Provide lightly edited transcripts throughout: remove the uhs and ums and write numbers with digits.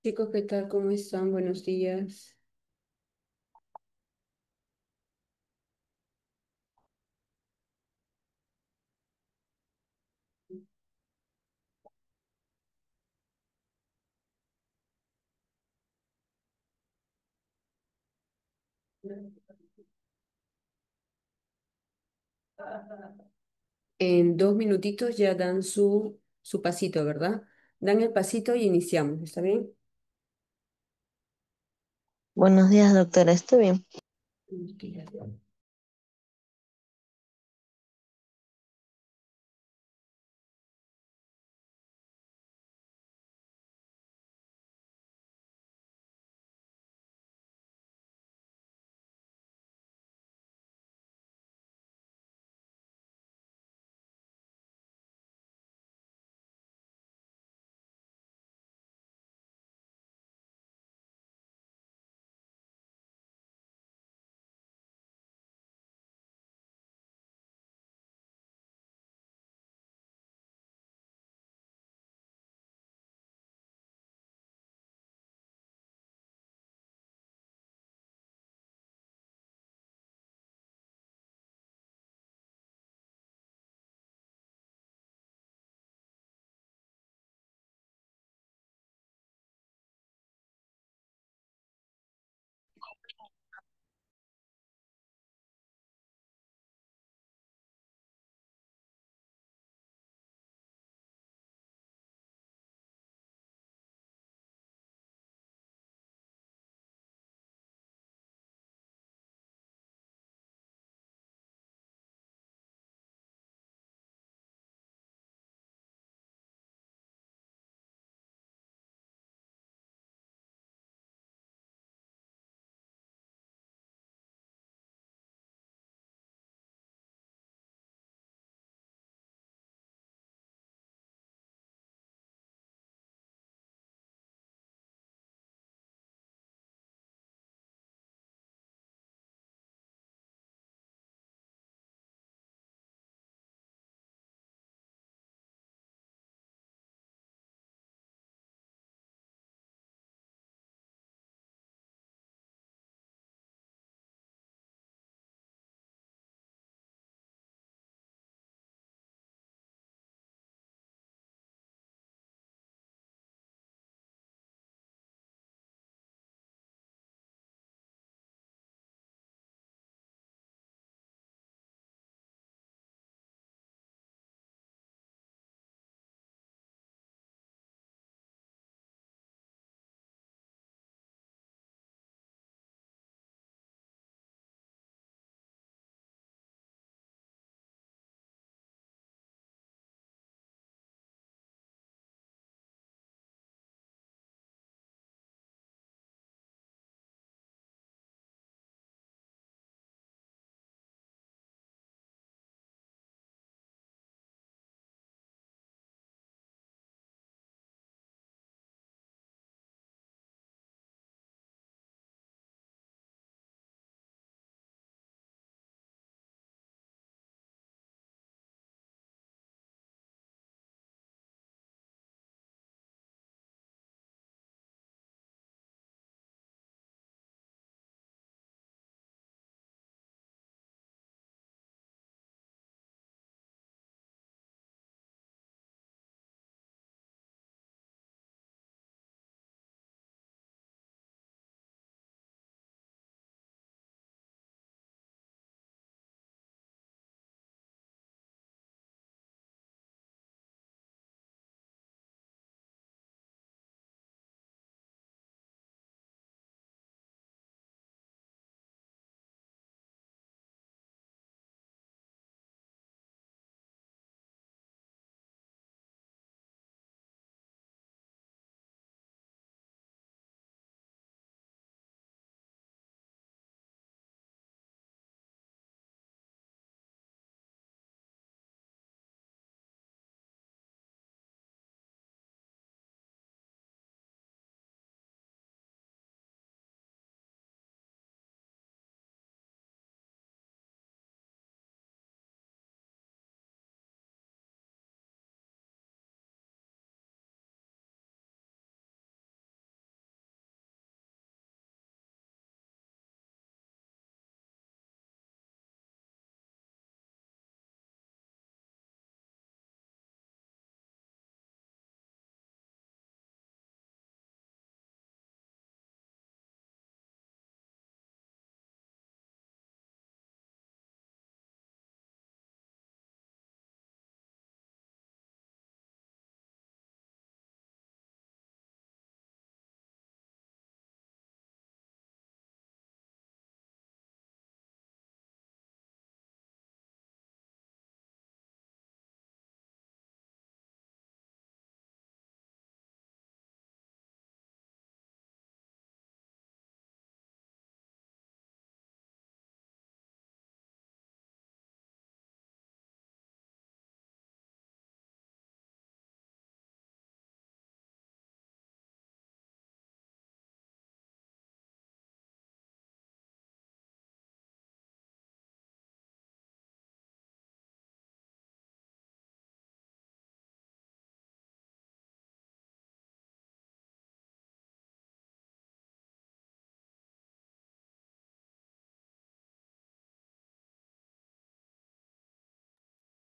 Chicos, ¿qué tal? ¿Cómo están? Buenos días. En 2 minutitos ya dan su pasito, ¿verdad? Dan el pasito y iniciamos, ¿está bien? Buenos días, doctora. ¿Estoy bien?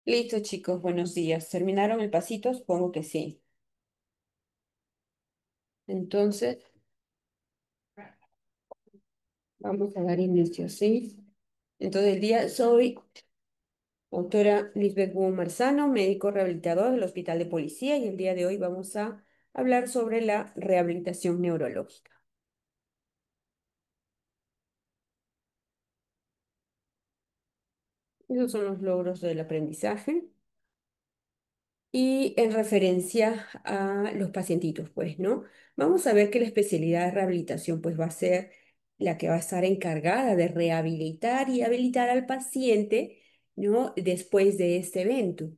Listo, chicos, buenos días. ¿Terminaron el pasito? Supongo que sí. Entonces, vamos a dar inicio, ¿sí? Entonces, el día soy doctora Lisbeth Wu Marzano, médico rehabilitador del Hospital de Policía, y el día de hoy vamos a hablar sobre la rehabilitación neurológica. Esos son los logros del aprendizaje. Y en referencia a los pacientitos, pues, ¿no? Vamos a ver que la especialidad de rehabilitación, pues, va a ser la que va a estar encargada de rehabilitar y habilitar al paciente, ¿no? Después de este evento.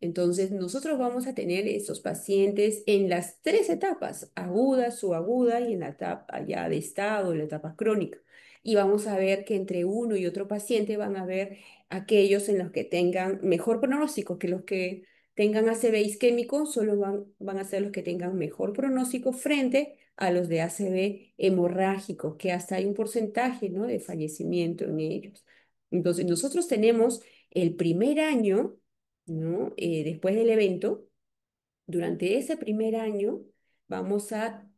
Entonces, nosotros vamos a tener esos pacientes en las tres etapas, aguda, subaguda y en la etapa ya de estado, la etapa crónica. Y vamos a ver que entre uno y otro paciente van a ver aquellos en los que tengan mejor pronóstico que los que tengan ACV isquémico, solo van a ser los que tengan mejor pronóstico frente a los de ACV hemorrágico, que hasta hay un porcentaje, ¿no?, de fallecimiento en ellos. Entonces, nosotros tenemos el primer año, ¿no?, después del evento. Durante ese primer año vamos a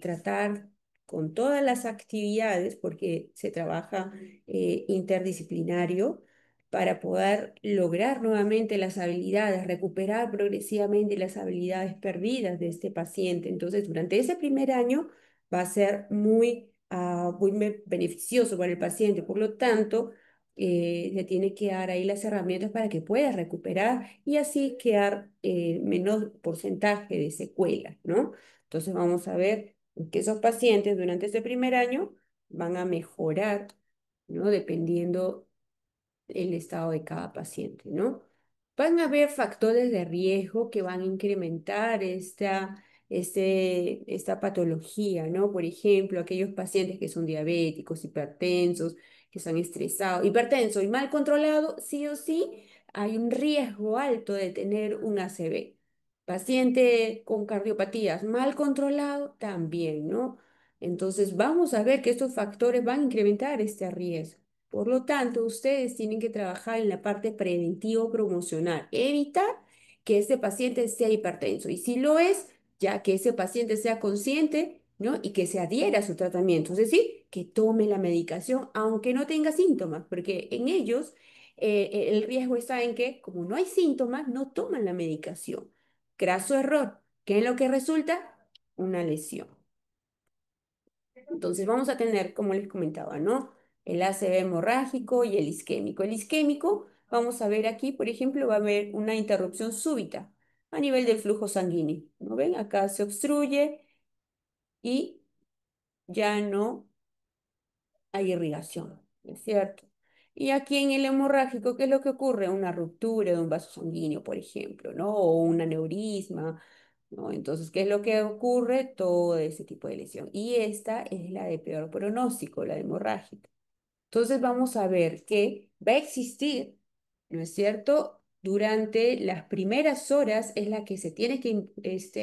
tratar con todas las actividades, porque se trabaja interdisciplinario, para poder lograr nuevamente las habilidades, recuperar progresivamente las habilidades perdidas de este paciente. Entonces, durante ese primer año va a ser muy beneficioso para el paciente. Por lo tanto, le tiene que dar ahí las herramientas para que pueda recuperar y así quedar menor porcentaje de secuelas, ¿no? Entonces vamos a ver que esos pacientes durante este primer año van a mejorar, ¿no? Dependiendo el estado de cada paciente, ¿no? Van a haber factores de riesgo que van a incrementar esta patología, ¿no? Por ejemplo, aquellos pacientes que son diabéticos, hipertensos, que están estresados, hipertenso y mal controlado, sí o sí, hay un riesgo alto de tener un ACV. Paciente con cardiopatías mal controlado, también, ¿no? Entonces, vamos a ver que estos factores van a incrementar este riesgo. Por lo tanto, ustedes tienen que trabajar en la parte preventivo-promocional, evitar que ese paciente sea hipertenso y si lo es, ya que ese paciente sea consciente, ¿no? Y que se adhiera a su tratamiento, es decir, que tome la medicación aunque no tenga síntomas, porque en ellos el riesgo está en que como no hay síntomas, no toman la medicación. Graso error, ¿qué es lo que resulta? Una lesión. Entonces vamos a tener, como les comentaba, ¿no? El ACV hemorrágico y el isquémico. El isquémico, vamos a ver aquí, por ejemplo, va a haber una interrupción súbita a nivel del flujo sanguíneo. ¿No ven? Acá se obstruye y ya no hay irrigación, ¿es cierto? Y aquí en el hemorrágico, ¿qué es lo que ocurre? Una ruptura de un vaso sanguíneo, por ejemplo, ¿no? O un aneurisma, ¿no? Entonces, ¿qué es lo que ocurre? Todo ese tipo de lesión. Y esta es la de peor pronóstico, la hemorrágica. Entonces vamos a ver que va a existir, ¿no es cierto? Durante las primeras horas es la que se tiene que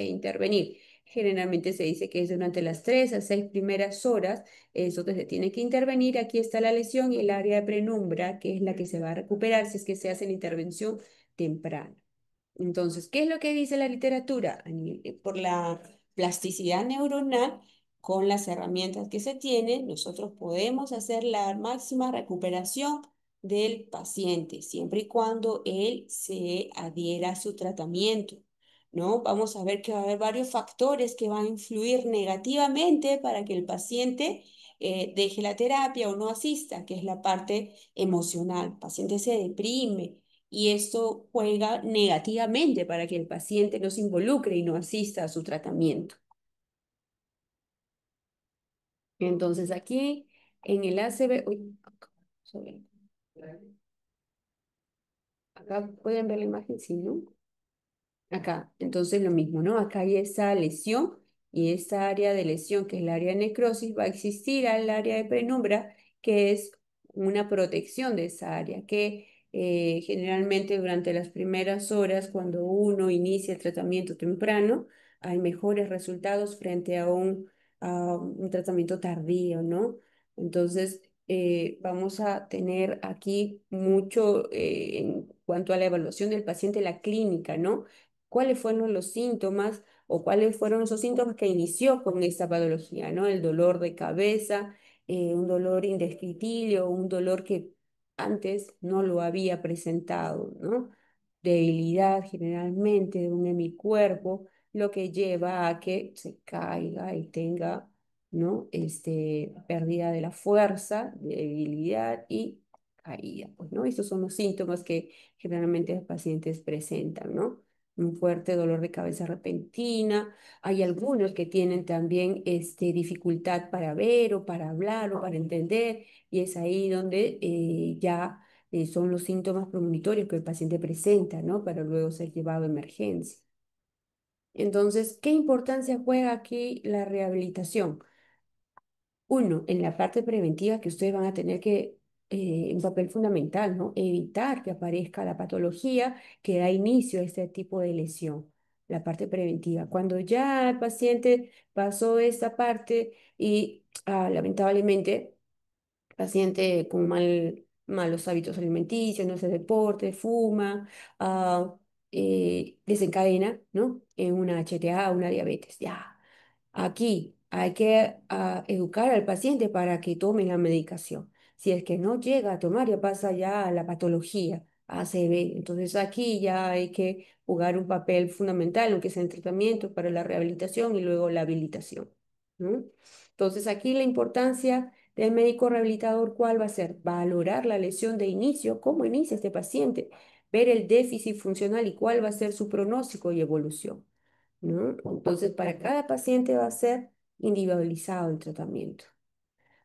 intervenir. Generalmente se dice que es durante las 3 a 6 primeras horas, es donde se tiene que intervenir. Aquí está la lesión y el área de penumbra, que es la que se va a recuperar si es que se hace la intervención temprana. Entonces, ¿qué es lo que dice la literatura? Por la plasticidad neuronal, con las herramientas que se tienen, nosotros podemos hacer la máxima recuperación del paciente, siempre y cuando él se adhiera a su tratamiento, ¿no? Vamos a ver que va a haber varios factores que van a influir negativamente para que el paciente deje la terapia o no asista, que es la parte emocional. El paciente se deprime y esto juega negativamente para que el paciente no se involucre y no asista a su tratamiento. Entonces aquí en el ACV, uy, sorry, acá pueden ver la imagen, sí, ¿no? Acá, entonces lo mismo, ¿no? Acá hay esa lesión y esa área de lesión, que es el área de necrosis, va a existir al área de penumbra, que es una protección de esa área, que generalmente durante las primeras horas, cuando uno inicia el tratamiento temprano, hay mejores resultados frente a un tratamiento tardío, ¿no? Entonces, vamos a tener aquí mucho en cuanto a la evaluación del paciente, la clínica, ¿no? ¿Cuáles fueron los síntomas o cuáles fueron esos síntomas que inició con esta patología, ¿no? El dolor de cabeza, un dolor indescriptible, un dolor que antes no lo había presentado, ¿no? Debilidad generalmente de un hemicuerpo, lo que lleva a que se caiga y tenga, ¿no? Pérdida de la fuerza, debilidad y caída, pues, ¿no? Estos son los síntomas que generalmente los pacientes presentan, ¿no? Un fuerte dolor de cabeza repentina. Hay algunos que tienen también dificultad para ver o para hablar o para entender, y es ahí donde ya son los síntomas premonitorios que el paciente presenta, ¿no? Para luego ser llevado a emergencia. Entonces, ¿qué importancia juega aquí la rehabilitación? Uno, en la parte preventiva que ustedes van a tener que, un papel fundamental, ¿no? Evitar que aparezca la patología que da inicio a este tipo de lesión. La parte preventiva. Cuando ya el paciente pasó esta parte y lamentablemente paciente con malos hábitos alimenticios, no hace deporte, fuma, ah, desencadena, ¿no? En una HTA, una diabetes. Ya. Aquí hay que educar al paciente para que tome la medicación. Si es que no llega a tomar, ya pasa ya a la patología, a ACV. Entonces aquí ya hay que jugar un papel fundamental en lo que es el tratamiento para la rehabilitación y luego la habilitación, ¿no? Entonces aquí la importancia del médico rehabilitador, ¿cuál va a ser? Valorar la lesión de inicio, cómo inicia este paciente, ver el déficit funcional y cuál va a ser su pronóstico y evolución, ¿no? Entonces, para cada paciente va a ser individualizado el tratamiento.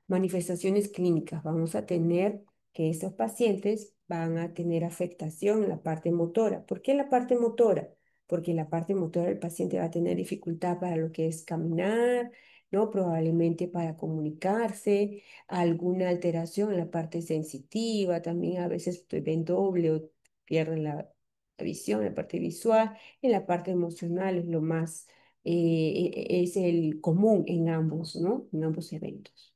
Manifestaciones clínicas. Vamos a tener que estos pacientes van a tener afectación en la parte motora. ¿Por qué la parte motora? Porque en la parte motora el paciente va a tener dificultad para lo que es caminar, ¿no? Probablemente para comunicarse, alguna alteración en la parte sensitiva, también a veces ven doble o pierden la visión, la parte visual. En la parte emocional es lo más, es el común en ambos, ¿no? En ambos eventos.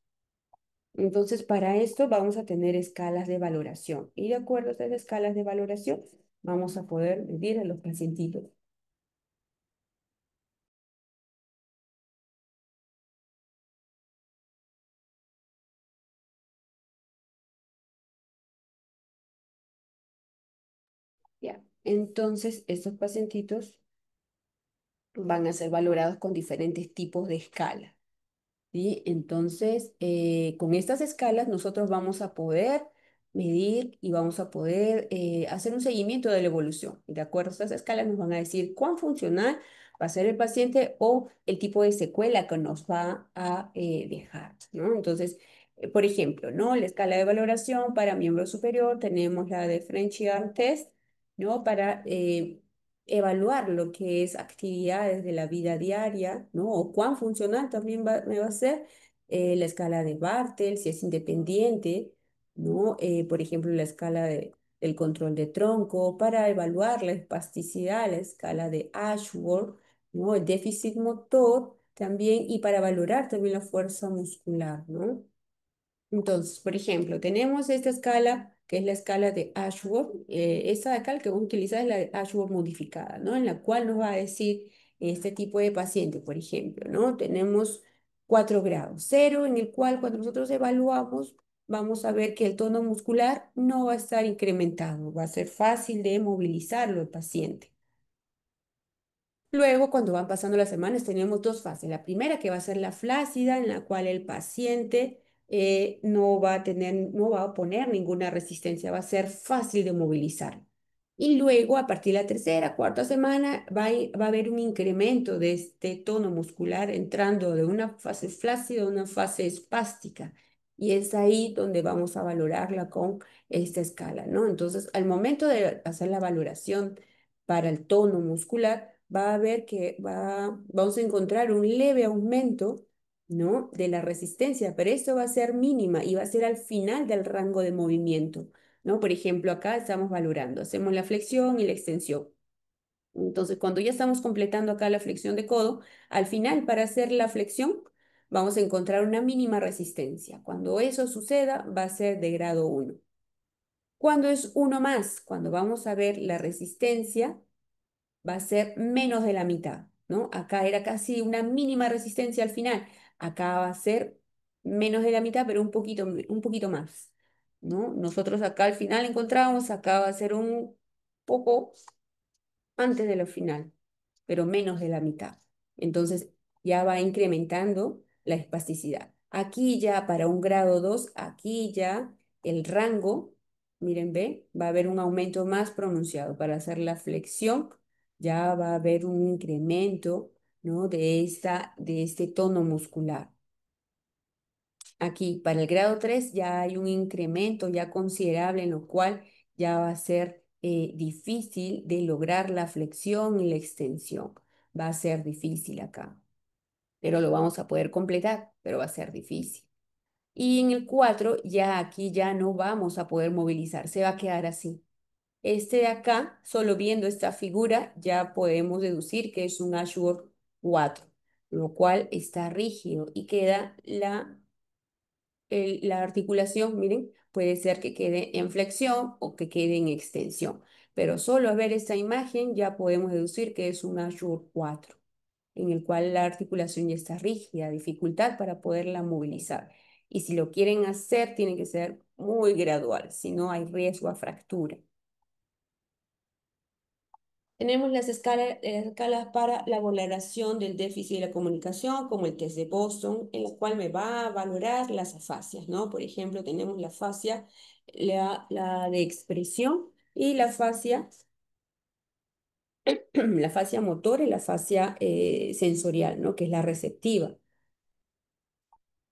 Entonces, para esto vamos a tener escalas de valoración y de acuerdo a estas escalas de valoración vamos a poder medir a los pacientitos. Ya. Entonces, estos pacientitos van a ser valorados con diferentes tipos de escala. ¿Sí? Entonces, con estas escalas nosotros vamos a poder medir y vamos a poder hacer un seguimiento de la evolución. Y de acuerdo a estas escalas nos van a decir cuán funcional va a ser el paciente o el tipo de secuela que nos va a dejar, ¿no? Entonces, por ejemplo, ¿no? La escala de valoración para miembro superior tenemos la de French Arm Test, ¿no? Para evaluar lo que es actividades de la vida diaria, ¿no? O cuán funcional también me va a ser la escala de Bartel, si es independiente, ¿no? Por ejemplo, la escala del control de tronco, para evaluar la espasticidad, la escala de Ashworth, ¿no? El déficit motor también, y para valorar también la fuerza muscular, ¿no? Entonces, por ejemplo, tenemos esta escala que es la escala de Ashworth. Esta de acá la que vamos a utilizar es la de Ashworth modificada, ¿no? En la cual nos va a decir este tipo de paciente, por ejemplo, ¿no? Tenemos 4 grados. Cero, en el cual cuando nosotros evaluamos, vamos a ver que el tono muscular no va a estar incrementado, va a ser fácil de movilizarlo el paciente. Luego, cuando van pasando las semanas, tenemos dos fases. La primera que va a ser la flácida, en la cual el paciente no va a tener, no va a poner ninguna resistencia, va a ser fácil de movilizar. Y luego, a partir de la tercera, cuarta semana, va a haber un incremento de este tono muscular entrando de una fase flácida a una fase espástica. Y es ahí donde vamos a valorarla con esta escala, ¿no? Entonces, al momento de hacer la valoración para el tono muscular, va a ver que vamos a encontrar un leve aumento, ¿no? De la resistencia, pero esto va a ser mínima y va a ser al final del rango de movimiento, ¿no? Por ejemplo, acá estamos valorando, hacemos la flexión y la extensión. Entonces, cuando ya estamos completando acá la flexión de codo, al final, para hacer la flexión, vamos a encontrar una mínima resistencia. Cuando eso suceda, va a ser de grado 1. Cuando es uno más, cuando vamos a ver la resistencia, va a ser menos de la mitad, ¿no? Acá era casi una mínima resistencia al final. Acá va a ser menos de la mitad, pero un poquito más, ¿no? Nosotros acá al final encontramos, acá va a ser un poco antes de lo final, pero menos de la mitad. Entonces ya va incrementando la espasticidad. Aquí ya para un grado 2 aquí ya el rango, miren, ve, va a haber un aumento más pronunciado. Para hacer la flexión ya va a haber un incremento, ¿no? De este tono muscular. Aquí, para el grado 3 ya hay un incremento ya considerable, en lo cual ya va a ser difícil de lograr la flexión y la extensión. Va a ser difícil acá, pero lo vamos a poder completar, pero va a ser difícil. Y en el 4 ya aquí ya no vamos a poder movilizar, se va a quedar así. Este de acá, solo viendo esta figura, ya podemos deducir que es un Ashworth 4, lo cual está rígido y queda la articulación, miren, puede ser que quede en flexión o que quede en extensión, pero solo a ver esta imagen ya podemos deducir que es un Ashworth 4, en el cual la articulación ya está rígida, dificultad para poderla movilizar. Y si lo quieren hacer, tiene que ser muy gradual, si no hay riesgo a fractura. Tenemos las escalas para la valoración del déficit de la comunicación, como el test de Boston, en la cual me va a valorar las afasias, ¿no? Por ejemplo, tenemos la fascia, la de expresión y la fascia, la fascia motora y la fascia sensorial, ¿no? Que es la receptiva.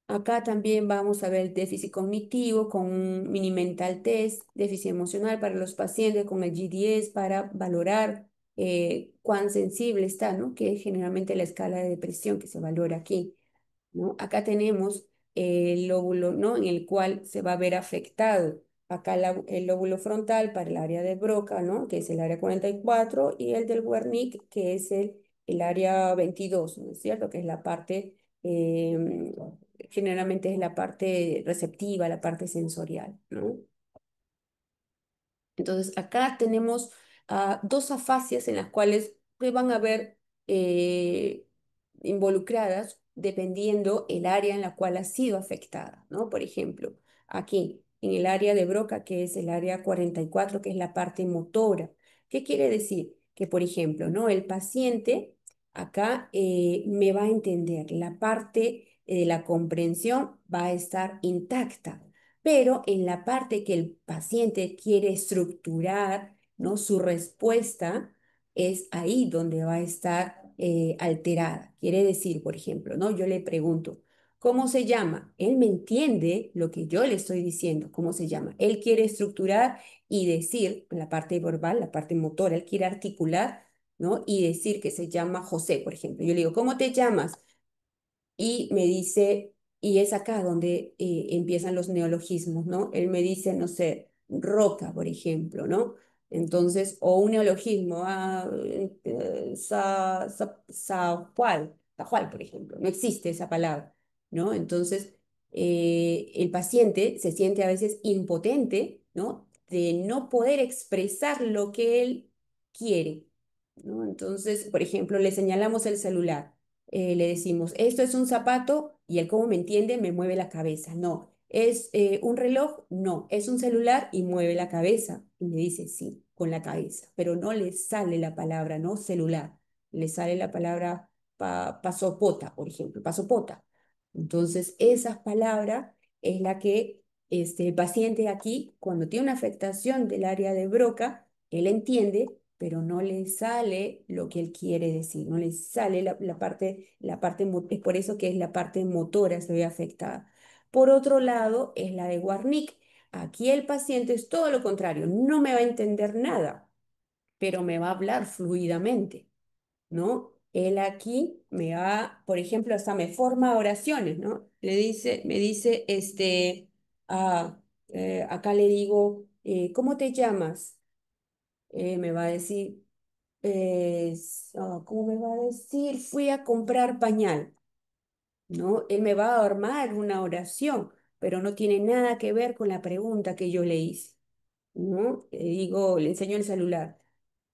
Acá también vamos a ver déficit cognitivo con un mini mental test, déficit emocional para los pacientes con el GDS para valorar cuán sensible está, ¿no? Que es generalmente la escala de depresión que se valora aquí, ¿no? Acá tenemos el lóbulo, ¿no? En el cual se va a ver afectado. Acá el lóbulo frontal para el área de Broca, ¿no? Que es el área 44, y el del Wernicke, que es el área 22, ¿no es cierto? Que es la parte, generalmente es la parte receptiva, la parte sensorial, ¿no? Entonces, acá tenemos dos afasias en las cuales se van a ver eh, involucradas dependiendo el área en la cual ha sido afectada, ¿no? Por ejemplo, aquí en el área de Broca, que es el área 44, que es la parte motora. ¿Qué quiere decir? Que, por ejemplo, ¿no? El paciente acá me va a entender, la parte de la comprensión va a estar intacta, pero en la parte que el paciente quiere estructurar, ¿no? Su respuesta es ahí donde va a estar alterada. Quiere decir, por ejemplo, ¿no? Yo le pregunto, ¿cómo se llama? Él me entiende lo que yo le estoy diciendo, ¿cómo se llama? Él quiere estructurar y decir, la parte verbal, la parte motora, él quiere articular, ¿no? Y decir que se llama José, por ejemplo. Yo le digo, ¿cómo te llamas? Y me dice, y es acá donde empiezan los neologismos, ¿no? Él me dice, no sé, roca, por ejemplo, ¿no? Entonces, o un neologismo, sajual, por ejemplo, no existe esa palabra, ¿no? Entonces, el paciente se siente a veces impotente, ¿no? De no poder expresar lo que él quiere, ¿no? Entonces, por ejemplo, le señalamos el celular, le decimos, esto es un zapato y él como me entiende me mueve la cabeza. No, es un reloj, no, es un celular y mueve la cabeza. Y me dice sí, con la cabeza, pero no le sale la palabra, no celular, le sale la palabra pasopota, por ejemplo, pasopota. Entonces, esas palabras es la que el paciente aquí, cuando tiene una afectación del área de Broca, él entiende, pero no le sale lo que él quiere decir, no le sale es por eso que es la parte motora se ve afectada. Por otro lado, es la de Warnick. Aquí el paciente es todo lo contrario, no me va a entender nada, pero me va a hablar fluidamente, ¿no? Él aquí me va, por ejemplo, hasta me forma oraciones, ¿no? Me dice, acá le digo, ¿cómo te llamas? Me va a decir, ¿cómo me va a decir? Fui a comprar pañal. ¿no? Él me va a armar una oración, pero no tiene nada que ver con la pregunta que yo le hice, ¿no? Le digo, le enseño el celular.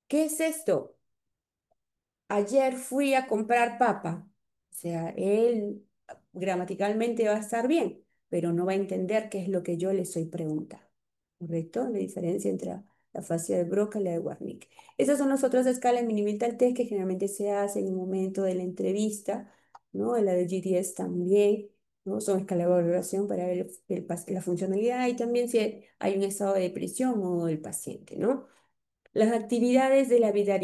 ¿Qué es esto? Ayer fui a comprar papa. O sea, él gramaticalmente va a estar bien, pero no va a entender qué es lo que yo le estoy preguntando. ¿Correcto? La diferencia entre la fascia de Broca y la de Wernicke. Esas son las otras escalas mini-mental test que generalmente se hacen en el momento de la entrevista, ¿no? La de GDS también, ¿no? Son escalas de valoración para ver la funcionalidad y también si hay un estado de depresión o el paciente, ¿no? Las actividades de la vida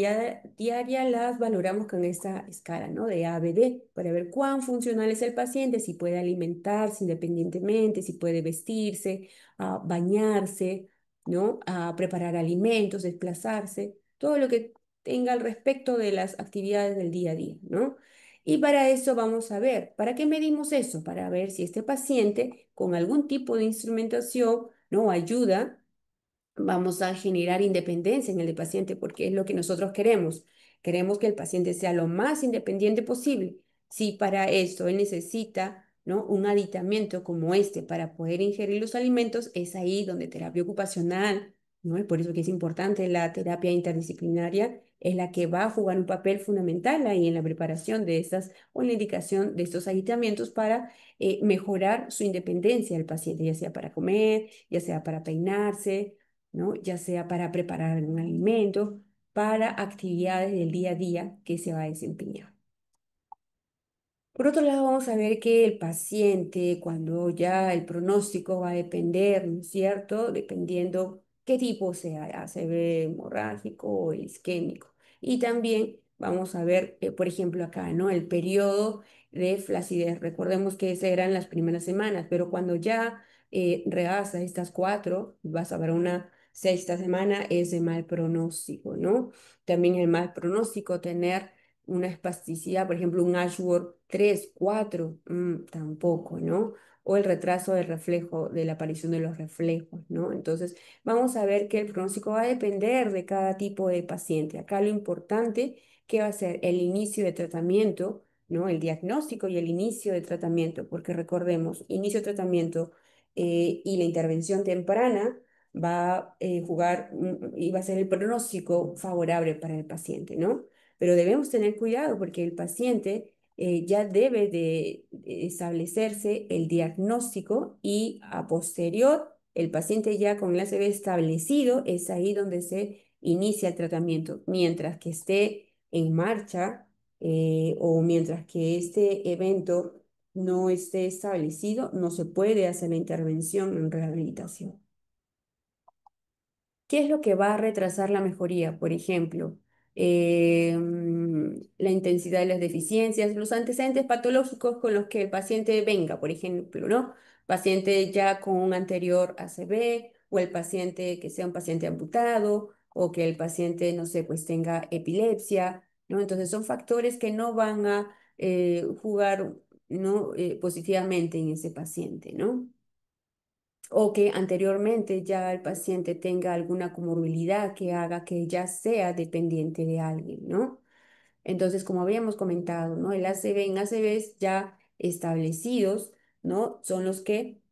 diaria las valoramos con esta escala, ¿no? De A a B D, para ver cuán funcional es el paciente, si puede alimentarse independientemente, si puede vestirse, bañarse, ¿no? Preparar alimentos, desplazarse, todo lo que tenga al respecto de las actividades del día a día, ¿no? Y para eso vamos a ver, ¿para qué medimos eso? Para ver si este paciente con algún tipo de instrumentación, ¿no? Ayuda, vamos a generar independencia en el paciente porque es lo que nosotros queremos. Queremos que el paciente sea lo más independiente posible. Si para esto él necesita, ¿no? un aditamiento como este para poder ingerir los alimentos, es ahí donde terapia ocupacional, ¿no? Y por eso que es importante la terapia interdisciplinaria, es la que va a jugar un papel fundamental ahí en la preparación de estas o en la indicación de estos aditamientos para mejorar su independencia del paciente, ya sea para comer, ya sea para peinarse, ¿no? Ya sea para preparar algún alimento, para actividades del día a día que se va a desempeñar. Por otro lado, vamos a ver que el paciente, cuando ya el pronóstico va a depender, ¿no es cierto? Dependiendo qué tipo sea, ACV hemorrágico o isquémico. Y también vamos a ver, por ejemplo, acá, ¿no? El periodo de flacidez. Recordemos que esas eran las primeras semanas, pero cuando ya rebasa estas cuatro, vas a ver una sexta semana, es de mal pronóstico, ¿no? También el mal pronóstico, tener una espasticidad, por ejemplo, un Ashworth 3 4 tampoco, ¿no? O el retraso del reflejo, de la aparición de los reflejos, ¿no? Entonces, vamos a ver que el pronóstico va a depender de cada tipo de paciente. Acá lo importante que va a ser el inicio de tratamiento, ¿no? El diagnóstico y el inicio de tratamiento, porque recordemos, inicio de tratamiento y la intervención temprana va a jugar y va a ser el pronóstico favorable para el paciente, ¿no? Pero debemos tener cuidado porque el paciente ya debe de establecerse el diagnóstico y a posterior, el paciente ya con el ACV establecido, es ahí donde se inicia el tratamiento. Mientras que esté en marcha o mientras que este evento no esté establecido, no se puede hacer la intervención en rehabilitación. ¿Qué es lo que va a retrasar la mejoría? Por ejemplo, la intensidad de las deficiencias, los antecedentes patológicos con los que el paciente venga, por ejemplo, ¿no? Paciente ya con un anterior ACV o el paciente que sea un paciente amputado o que el paciente, no sé, pues tenga epilepsia, ¿no? Entonces son factores que no van a jugar, ¿no? Positivamente en ese paciente, ¿no? O que anteriormente ya el paciente tenga alguna comorbilidad que haga que ya sea dependiente de alguien, ¿no? Entonces, como habíamos comentado, ¿no? El ACV en ACVs ya establecidos, ¿no? Son los que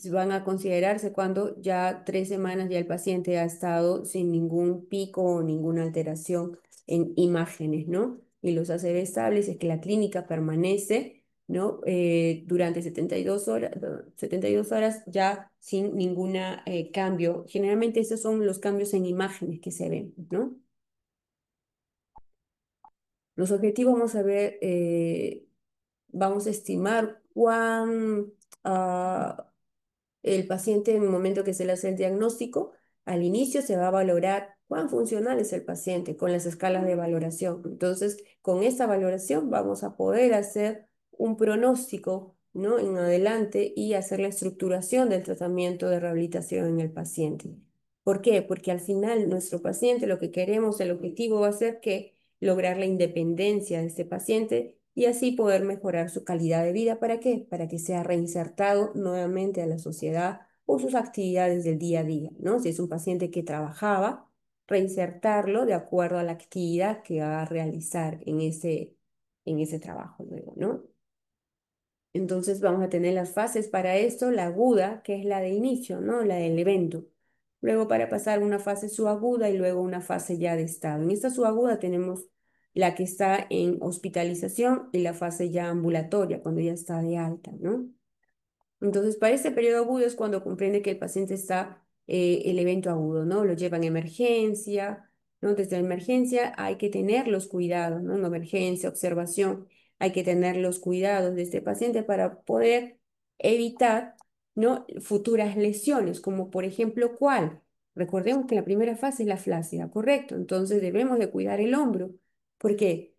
van a considerarse cuando ya 3 semanas ya el paciente ha estado sin ningún pico o ninguna alteración en imágenes, ¿no? Y los ACV estables es que la clínica permanece, ¿no? Durante 72 horas, 72 horas ya sin ningún cambio. Generalmente esos son los cambios en imágenes que se ven, ¿no? Los objetivos vamos a ver, vamos a estimar cuán el paciente en el momento que se le hace el diagnóstico, al inicio se va a valorar cuán funcional es el paciente con las escalas de valoración. Entonces, con esta valoración vamos a poder hacer un pronóstico, ¿no? En adelante y hacer la estructuración del tratamiento de rehabilitación en el paciente. ¿Por qué? Porque al final nuestro paciente lo que queremos, el objetivo va a ser que lograr la independencia de este paciente y así poder mejorar su calidad de vida. ¿Para qué? Para que sea reinsertado nuevamente a la sociedad o sus actividades del día a día, ¿no? Si es un paciente que trabajaba, reinsertarlo de acuerdo a la actividad que va a realizar en ese trabajo luego, ¿no? Entonces vamos a tener las fases para esto, la aguda, que es la de inicio, ¿no? La del evento. Luego para pasar una fase subaguda y luego una fase ya de estado. En esta subaguda tenemos la que está en hospitalización y la fase ya ambulatoria, cuando ya está de alta, ¿no? Entonces, para este periodo agudo es cuando comprende que el paciente está el evento agudo, ¿no? Lo llevan a emergencia, ¿no? Desde la emergencia hay que tener los cuidados, ¿no? En emergencia, observación, hay que tener los cuidados de este paciente para poder evitar, ¿no? Futuras lesiones, como por ejemplo, ¿cuál? Recordemos que la primera fase es la flácida, ¿correcto? Entonces debemos de cuidar el hombro. ¿Por qué?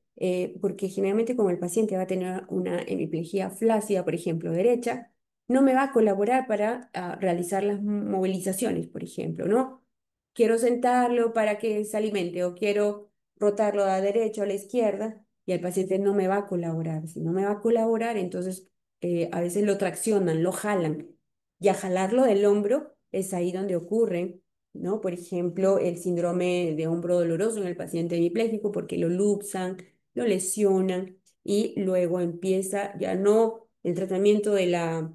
Porque generalmente como el paciente va a tener una hemiplegia flácida, por ejemplo, derecha, no me va a colaborar para realizar las movilizaciones, por ejemplo, ¿no? Quiero sentarlo para que se alimente o quiero rotarlo a la derecha o a la izquierda y el paciente no me va a colaborar. Si no me va a colaborar, entonces a veces lo traccionan, lo jalan. Y a jalarlo del hombro es ahí donde ocurren, ¿no? Por ejemplo, el síndrome de hombro doloroso en el paciente hemipléjico porque lo luxan, lo lesionan y luego empieza ya no el tratamiento de la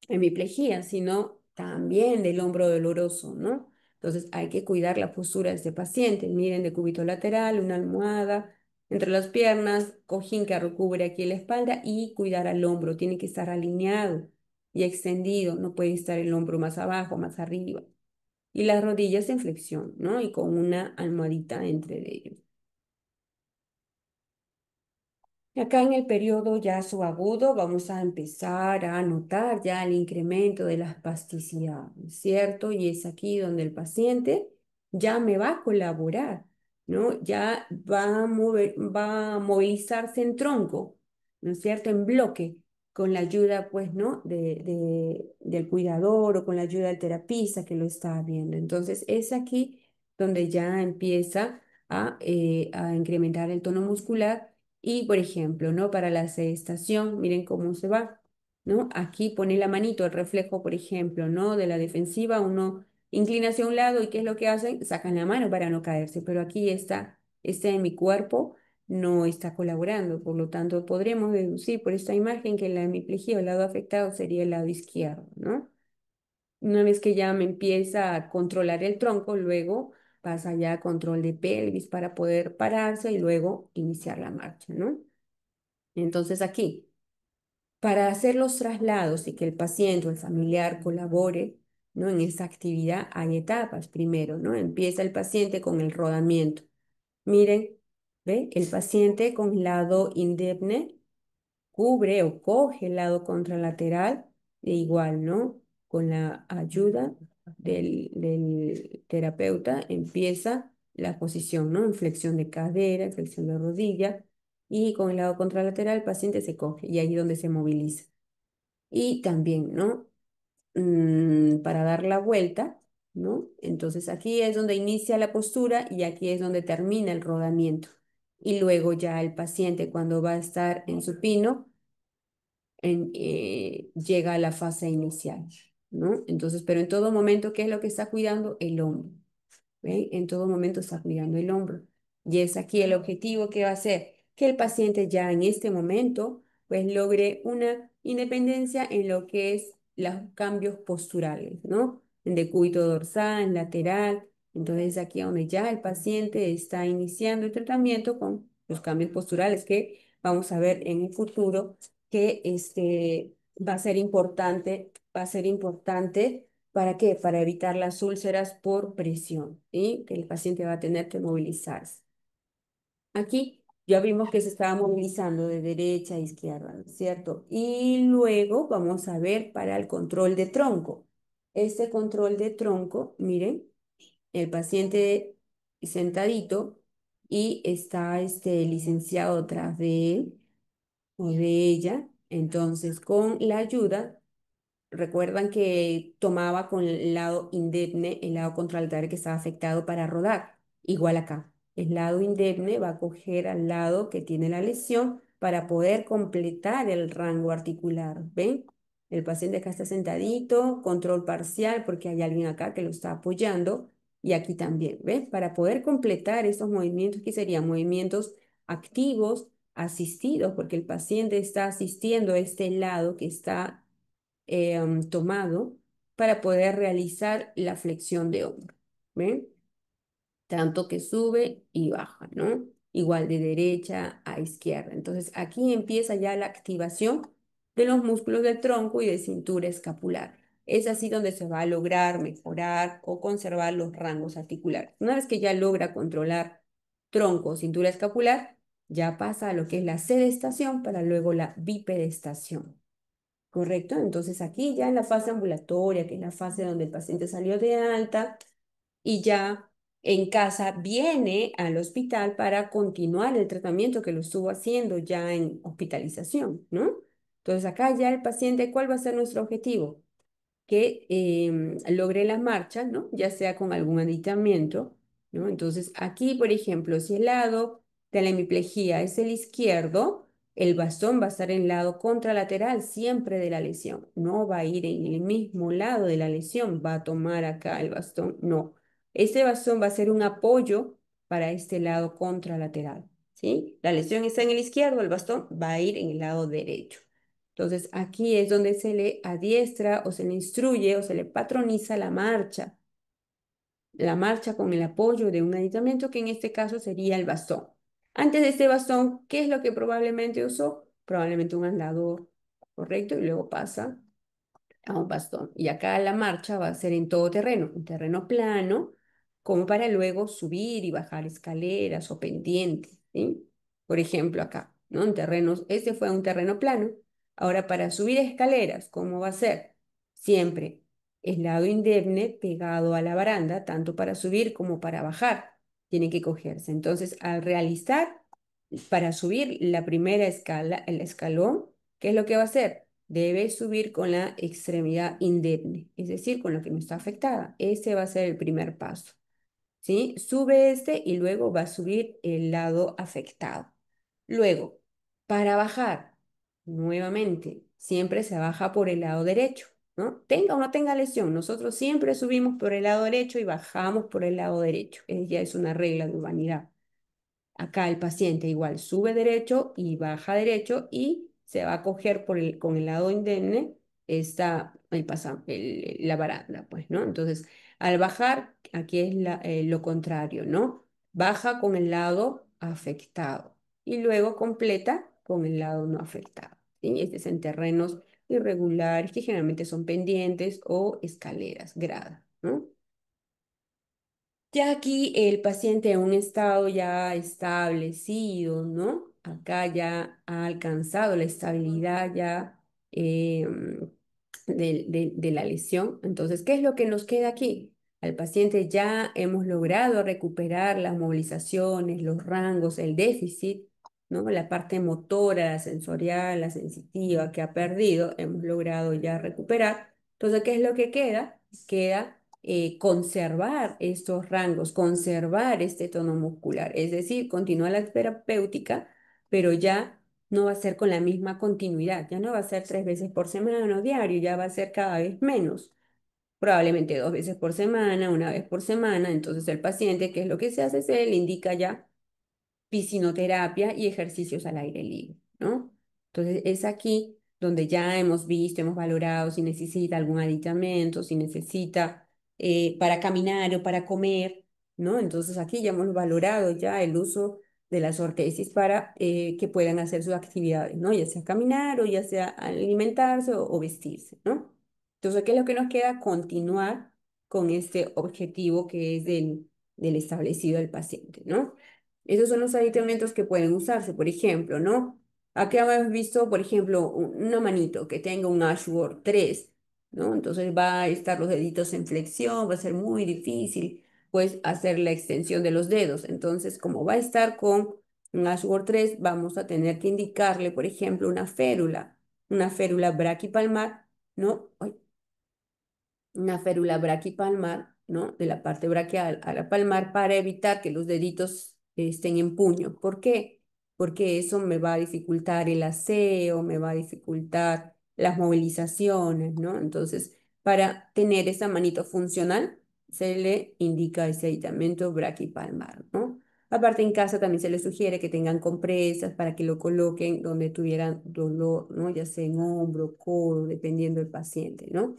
hemiplegia, sino también del hombro doloroso, ¿no? Entonces hay que cuidar la postura de este paciente. Miren, de cúbito lateral, una almohada entre las piernas, cojín que recubre aquí la espalda y cuidar al hombro. Tiene que estar alineado y extendido. No puede estar el hombro más abajo, más arriba. Y las rodillas en flexión, ¿no? Y con una almohadita entre ellos. Acá en el periodo ya subagudo vamos a empezar a notar ya el incremento de la espasticidad, ¿cierto? Y es aquí donde el paciente ya me va a colaborar, ¿no? Ya va a movilizarse en tronco, ¿no es cierto? En bloque, con la ayuda, pues, ¿no? Del cuidador o con la ayuda del terapista que lo está viendo. Entonces, es aquí donde ya empieza a incrementar el tono muscular y, por ejemplo, ¿no? Para la sedestación, miren cómo se va, ¿no? Aquí pone la manito, el reflejo, por ejemplo, ¿no? De la defensiva, uno inclina hacia un lado y ¿qué es lo que hacen? Sacan la mano para no caerse, pero aquí está, este en mi cuerpo no está colaborando, por lo tanto podremos deducir por esta imagen que la hemiplegia o el lado afectado sería el lado izquierdo, ¿no? Una vez que ya me empieza a controlar el tronco, luego pasa ya a control de pelvis para poder pararse y luego iniciar la marcha, ¿no? Entonces aquí, para hacer los traslados y que el paciente o el familiar colabore, ¿no? En esta actividad hay etapas. Primero, ¿no? Empieza el paciente con el rodamiento. Miren, ¿ve? El paciente con lado indemne cubre o coge el lado contralateral, e igual, ¿no? Con la ayuda del terapeuta empieza la posición, ¿no? En flexión de cadera, en flexión de rodilla, y con el lado contralateral el paciente se coge y ahí es donde se moviliza. Y también, ¿no? Para dar la vuelta, ¿no? Entonces aquí es donde inicia la postura y aquí es donde termina el rodamiento. Y luego ya el paciente cuando va a estar en supino, llega a la fase inicial, ¿no? Entonces, pero en todo momento, ¿qué es lo que está cuidando? El hombro. ¿Ve? En todo momento está cuidando el hombro. Y es aquí el objetivo que va a ser que el paciente ya en este momento pues logre una independencia en lo que es los cambios posturales, ¿no? En decúbito dorsal, en lateral. Entonces aquí es donde ya el paciente está iniciando el tratamiento con los cambios posturales que vamos a ver en el futuro que va a ser importante. ¿Para qué? Para evitar las úlceras por presión, ¿sí? Que el paciente va a tener que movilizarse. Aquí ya vimos que se estaba movilizando de derecha a izquierda, ¿no es cierto? Y luego vamos a ver para el control de tronco. Este control de tronco, miren, el paciente sentadito y está este licenciado tras de él o de ella. Entonces, con la ayuda recuerdan que tomaba con el lado indemne, el lado contraltar que estaba afectado para rodar. Igual acá. El lado indemne va a coger al lado que tiene la lesión para poder completar el rango articular. ¿Ven? El paciente acá está sentadito, control parcial porque hay alguien acá que lo está apoyando y aquí también. ¿Ven? Para poder completar estos movimientos que serían movimientos activos asistidos, porque el paciente está asistiendo a este lado que está tomado para poder realizar la flexión de hombro. ¿Ven? Tanto que sube y baja, ¿no? Igual de derecha a izquierda. Entonces aquí empieza ya la activación de los músculos del tronco y de cintura escapular. Es así donde se va a lograr mejorar o conservar los rangos articulares. Una vez que ya logra controlar tronco o cintura escapular, ya pasa a lo que es la sedestación para luego la bipedestación. ¿Correcto? Entonces aquí ya en la fase ambulatoria, que es la fase donde el paciente salió de alta, y ya en casa viene al hospital para continuar el tratamiento que lo estuvo haciendo ya en hospitalización, ¿no? Entonces acá ya el paciente, ¿cuál va a ser nuestro objetivo? Que logre la marcha, ¿no? Ya sea con algún aditamiento, ¿no? Entonces, aquí, por ejemplo, si el lado de la hemiplegia es el izquierdo, el bastón va a estar en el lado contralateral siempre de la lesión. No va a ir en el mismo lado de la lesión, va a tomar acá el bastón, no. Este bastón va a ser un apoyo para este lado contralateral, ¿sí? La lesión está en el izquierdo, el bastón va a ir en el lado derecho. Entonces, aquí es donde se le adiestra o se le instruye o se le patroniza la marcha con el apoyo de un aditamiento que en este caso sería el bastón. Antes de este bastón, ¿qué es lo que probablemente usó? Probablemente un andador, ¿correcto? Y luego pasa a un bastón. Y acá la marcha va a ser en todo terreno, un terreno plano, como para luego subir y bajar escaleras o pendientes, ¿sí? Por ejemplo, acá, ¿no? En terrenos, este fue un terreno plano. Ahora, para subir escaleras, ¿cómo va a ser? Siempre el lado indemne pegado a la baranda, tanto para subir como para bajar, tiene que cogerse. Entonces, al realizar, para subir la primera escala, el escalón, ¿qué es lo que va a hacer? Debe subir con la extremidad indemne, es decir, con la que no está afectada. Ese va a ser el primer paso, ¿sí? Sube este y luego va a subir el lado afectado. Luego, para bajar, nuevamente, siempre se baja por el lado derecho, ¿no? Tenga o no tenga lesión, nosotros siempre subimos por el lado derecho y bajamos por el lado derecho. Ya es una regla de humanidad. Acá el paciente igual sube derecho y baja derecho y se va a coger con el lado indemne la baranda, pues, ¿no? Entonces, al bajar, aquí es lo contrario, ¿no? Baja con el lado afectado y luego completa con el lado no afectado, ¿sí? Este es en terrenos irregulares que generalmente son pendientes o escaleras, gradas, ¿no? Ya aquí el paciente en un estado ya establecido, ¿no? Acá ya ha alcanzado la estabilidad ya de la lesión. Entonces, ¿qué es lo que nos queda aquí? Al paciente ya hemos logrado recuperar las movilizaciones, los rangos, el déficit, ¿no? La parte motora, la sensorial, la sensitiva que ha perdido, hemos logrado ya recuperar. Entonces, ¿qué es lo que queda? Queda conservar estos rangos, conservar este tono muscular, es decir, continúa la terapéutica, pero ya no va a ser con la misma continuidad, ya no va a ser 3 veces por semana o diario, ya va a ser cada vez menos, probablemente 2 veces por semana, una vez por semana, entonces el paciente, ¿qué es lo que se hace? Se le indica ya piscinoterapia y ejercicios al aire libre, ¿no? Entonces es aquí donde ya hemos visto, hemos valorado si necesita algún aditamento, si necesita para caminar o para comer, ¿no? Entonces aquí ya hemos valorado ya el uso de las ortesis para que puedan hacer sus actividades, ¿no? Ya sea caminar o ya sea alimentarse o vestirse, ¿no? Entonces, ¿qué es lo que nos queda? Continuar con este objetivo que es del establecido del paciente, ¿no? Esos son los aditamentos que pueden usarse, por ejemplo, ¿no? Aquí hemos visto, por ejemplo, una manito que tenga un Ashworth 3, ¿no? Entonces va a estar los deditos en flexión, va a ser muy difícil, pues, hacer la extensión de los dedos. Entonces, como va a estar con un Ashworth 3, vamos a tener que indicarle, por ejemplo, una férula braquipalmar, ¿no? Ay, una férula braquipalmar, ¿no? De la parte braquial a la palmar para evitar que los deditos estén en puño. ¿Por qué? Porque eso me va a dificultar el aseo, me va a dificultar las movilizaciones, ¿no? Entonces, para tener esa manito funcional, se le indica ese aditamento braquipalmar, ¿no? Aparte, en casa también se les sugiere que tengan compresas para que lo coloquen donde tuvieran dolor, ¿no? Ya sea en hombro, codo, dependiendo del paciente, ¿no?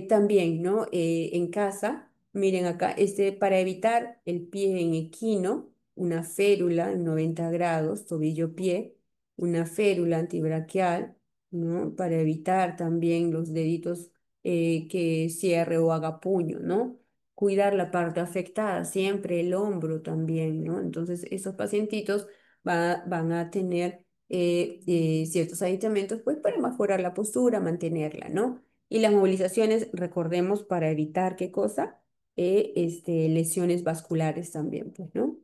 También, ¿no? En casa, miren acá, para evitar el pie en equino, una férula en 90 grados, tobillo-pie, una férula antibraquial, ¿no? Para evitar también los deditos que cierre o haga puño, ¿no? Cuidar la parte afectada, siempre el hombro también, ¿no? Entonces, esos pacientitos van a tener ciertos aditamentos, pues, para mejorar la postura, mantenerla, ¿no? Y las movilizaciones, recordemos, para evitar qué cosa, lesiones vasculares también, pues, ¿no?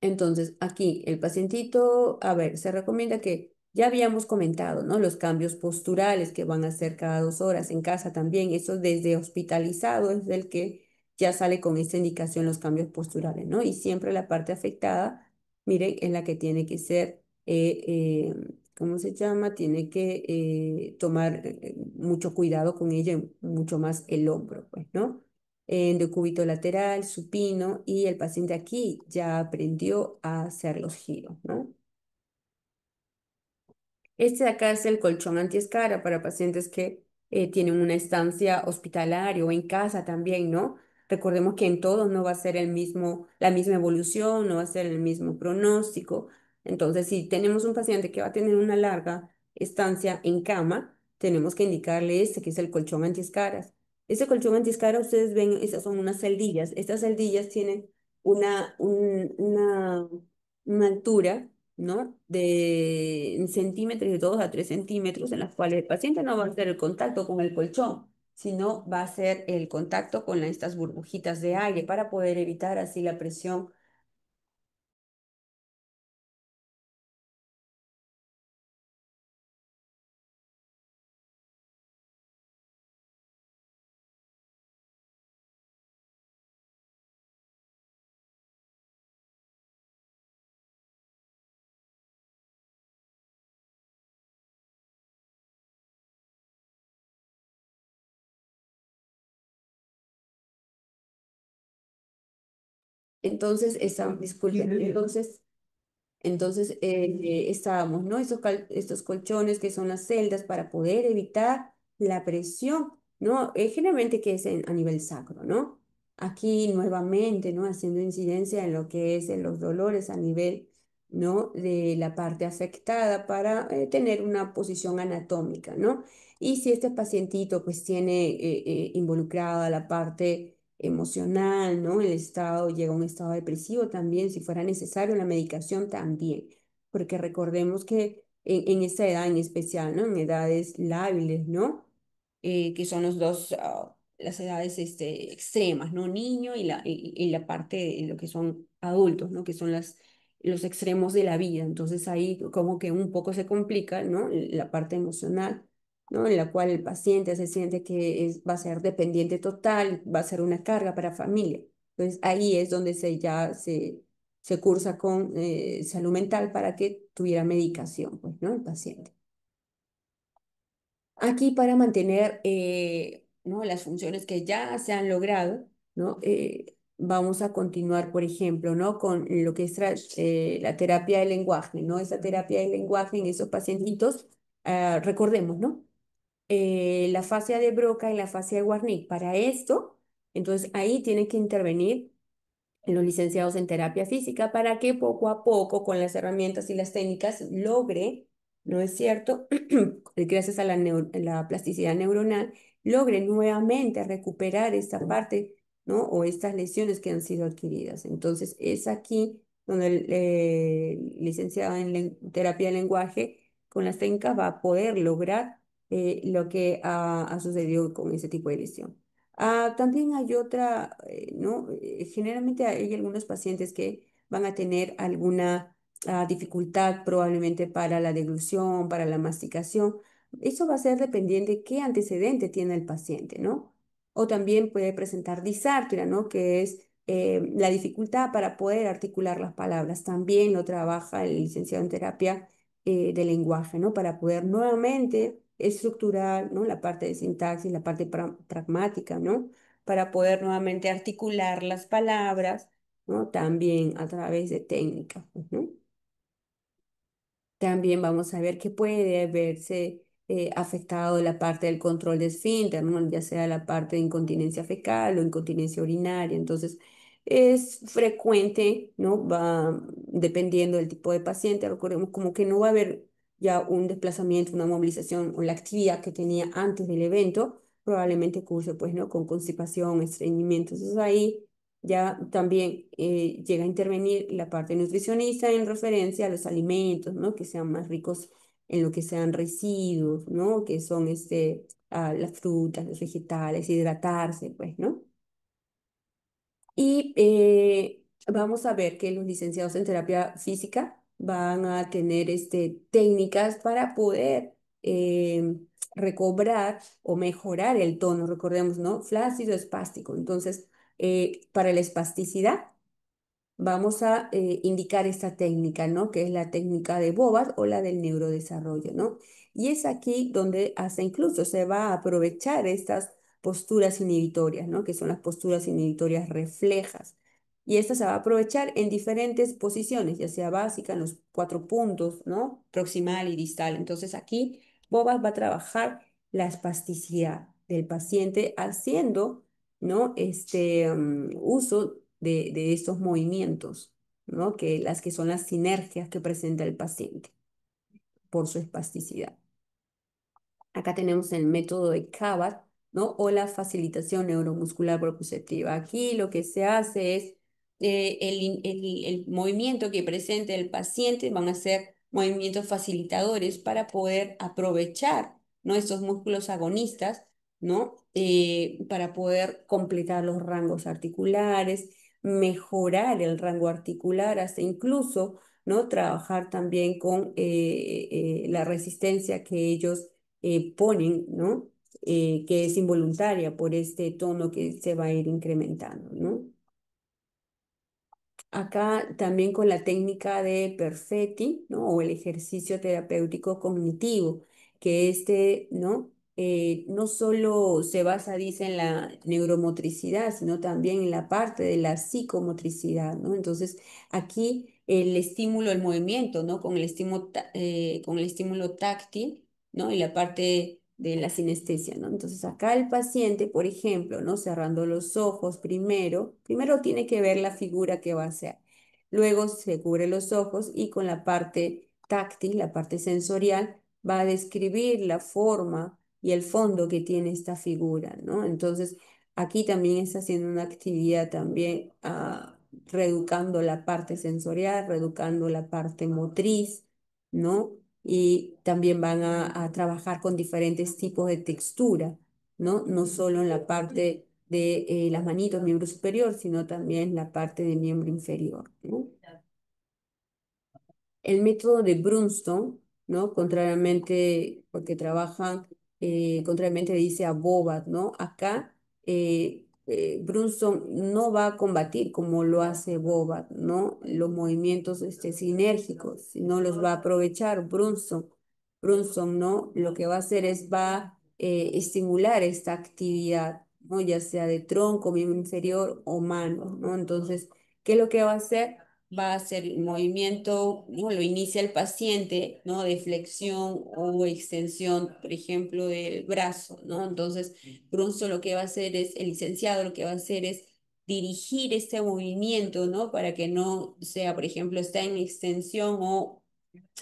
Entonces, aquí el pacientito, a ver, se recomienda que ya habíamos comentado, ¿no? Los cambios posturales que van a hacer cada 2 horas en casa también. Eso desde hospitalizado es el que ya sale con esta indicación los cambios posturales, ¿no? Y siempre la parte afectada, miren, es la que tiene que ser, ¿cómo se llama? Tiene que tomar mucho cuidado con ella, mucho más el hombro, pues, ¿no? En decúbito lateral, supino, y el paciente aquí ya aprendió a hacer los giros, ¿no? Este de acá es el colchón antiescara para pacientes que tienen una estancia hospitalaria o en casa también, ¿no? Recordemos que en todos no va a ser la misma evolución, no va a ser el mismo pronóstico. Entonces, si tenemos un paciente que va a tener una larga estancia en cama, tenemos que indicarle este, que es el colchón antiescaras. Ese colchón antiescaras, ustedes ven, esas son unas celdillas. Estas celdillas tienen una, un- una, una altura, ¿no? En centímetros, de 2 a 3 centímetros, en las cuales el paciente no va a hacer el contacto con el colchón, sino va a hacer el contacto con estas burbujitas de aire para poder evitar así la presión. Entonces, disculpen, entonces, estábamos, ¿no? Estos colchones que son las celdas para poder evitar la presión, ¿no? Generalmente que es a nivel sacro, ¿no? Aquí nuevamente, ¿no? Haciendo incidencia en lo que es en los dolores a nivel, ¿no? De la parte afectada para tener una posición anatómica, ¿no? Y si este pacientito pues tiene involucrada la parte emocional, ¿no? El estado llega a un estado depresivo también, si fuera necesario, la medicación también, porque recordemos que en esta edad en especial, ¿no? En edades lábiles, ¿no? Que son las edades extremas, ¿no? Niño y la parte de lo que son adultos, ¿no? Que son los extremos de la vida. Entonces ahí como que un poco se complica, ¿no? La parte emocional, ¿no? En la cual el paciente se siente que va a ser dependiente total, va a ser una carga para familia. Entonces ahí es donde se cursa con salud mental para que tuviera medicación, pues, ¿no? El paciente. Aquí para mantener, ¿no? Las funciones que ya se han logrado, ¿no? Vamos a continuar, por ejemplo, ¿no? Con lo que es la terapia del lenguaje, ¿no? Esa terapia del lenguaje en esos pacientitos, recordemos, ¿no? La fascia de Broca y la fascia de Warnick. Para esto, entonces ahí tienen que intervenir los licenciados en terapia física para que poco a poco, con las herramientas y las técnicas, logre, ¿no es cierto? Gracias a la plasticidad neuronal, logre nuevamente recuperar esta parte, ¿no? O estas lesiones que han sido adquiridas. Entonces, es aquí donde el licenciado en terapia del lenguaje, con las técnicas, va a poder lograr lo que ha sucedido con ese tipo de lesión. También hay otra, ¿no? Generalmente hay algunos pacientes que van a tener alguna dificultad probablemente para la deglución, para la masticación. Eso va a ser dependiente de qué antecedente tiene el paciente, ¿no? O también puede presentar disartria, ¿no? Que es la dificultad para poder articular las palabras. También lo trabaja el licenciado en terapia del lenguaje, ¿no? Para poder nuevamente estructurar, ¿no? La parte de sintaxis, la parte pragmática, ¿no? para poder nuevamente articular las palabras, ¿no? También a través de técnicas. Ujú. También vamos a ver que puede haberse afectado la parte del control de esfínter, ¿no? Ya sea la parte de incontinencia fecal o incontinencia urinaria. Entonces, es frecuente, ¿no? Va dependiendo del tipo de paciente. Recordemos como que no va a haber ya un desplazamiento, una movilización o la actividad que tenía antes del evento, probablemente curse, pues, ¿no? Con constipación, estreñimiento. Entonces, ahí ya también llega a intervenir la parte nutricionista en referencia a los alimentos, ¿no? Que sean más ricos en lo que sean residuos, ¿no? Que son las frutas, los vegetales, hidratarse, pues, ¿no? Y vamos a ver que los licenciados en terapia física van a tener técnicas para poder recobrar o mejorar el tono, recordemos, ¿no? Flácido, espástico. Entonces, para la espasticidad, vamos a indicar esta técnica, ¿no? Que es la técnica de Bobas o la del neurodesarrollo, ¿no? Y es aquí donde hasta incluso se va a aprovechar estas posturas inhibitorias, ¿no? Que son las posturas inhibitorias reflejas. Y esta se va a aprovechar en diferentes posiciones, ya sea básica, en los 4 puntos, ¿no? Proximal y distal. Entonces aquí Bobas va a trabajar la espasticidad del paciente haciendo, ¿no? Uso de estos movimientos, ¿no? Que las que son las sinergias que presenta el paciente por su espasticidad. Acá tenemos el método de Kabat, ¿no? O la facilitación neuromuscular proprioceptiva. Aquí lo que se hace es el movimiento que presente el paciente van a ser movimientos facilitadores para poder aprovechar, ¿no? Estos músculos agonistas, ¿no? Para poder completar los rangos articulares, mejorar el rango articular, hasta incluso, ¿no? Trabajar también con la resistencia que ellos ponen, ¿no? Que es involuntaria por este tono que se va a ir incrementando, ¿no? Acá también con la técnica de Perfetti, ¿no? O el ejercicio terapéutico cognitivo, que ¿no? No solo se basa, dice, en la neuromotricidad, sino también en la parte de la psicomotricidad, ¿no? Entonces, aquí el estímulo, el movimiento, ¿no? Con el estímulo táctil, ¿no? Y la parte de la sinestesia, ¿no? Entonces, acá el paciente, por ejemplo, ¿no? Cerrando los ojos primero tiene que ver la figura que va a hacer. Luego se cubre los ojos y con la parte táctil, la parte sensorial, va a describir la forma y el fondo que tiene esta figura, ¿no? Entonces, aquí también está haciendo una actividad también reeducando la parte sensorial, reeducando la parte motriz, ¿no? Y también van a trabajar con diferentes tipos de textura, ¿no? No solo en la parte de las manitos, miembro superior, sino también la parte de miembro inferior, ¿no? El método de Brunstone, ¿no? Contrariamente, porque trabajan, contrariamente dice a Bobat, ¿no? Acá Brunstone no va a combatir como lo hace Bobat, ¿no? Los movimientos sinérgicos, sino los va a aprovechar Brunstone. Brunstone, ¿no? Lo que va a hacer es va a estimular esta actividad, ¿no? Ya sea de tronco, miembro inferior o mano, ¿no? Entonces, ¿qué es lo que va a hacer? Va a hacer el movimiento, ¿no? Lo inicia el paciente, ¿no? De flexión o extensión, por ejemplo, del brazo, ¿no? Entonces, Brunson lo que va a hacer es, el licenciado lo que va a hacer es dirigir este movimiento, ¿no? Para que no sea, por ejemplo, está en extensión o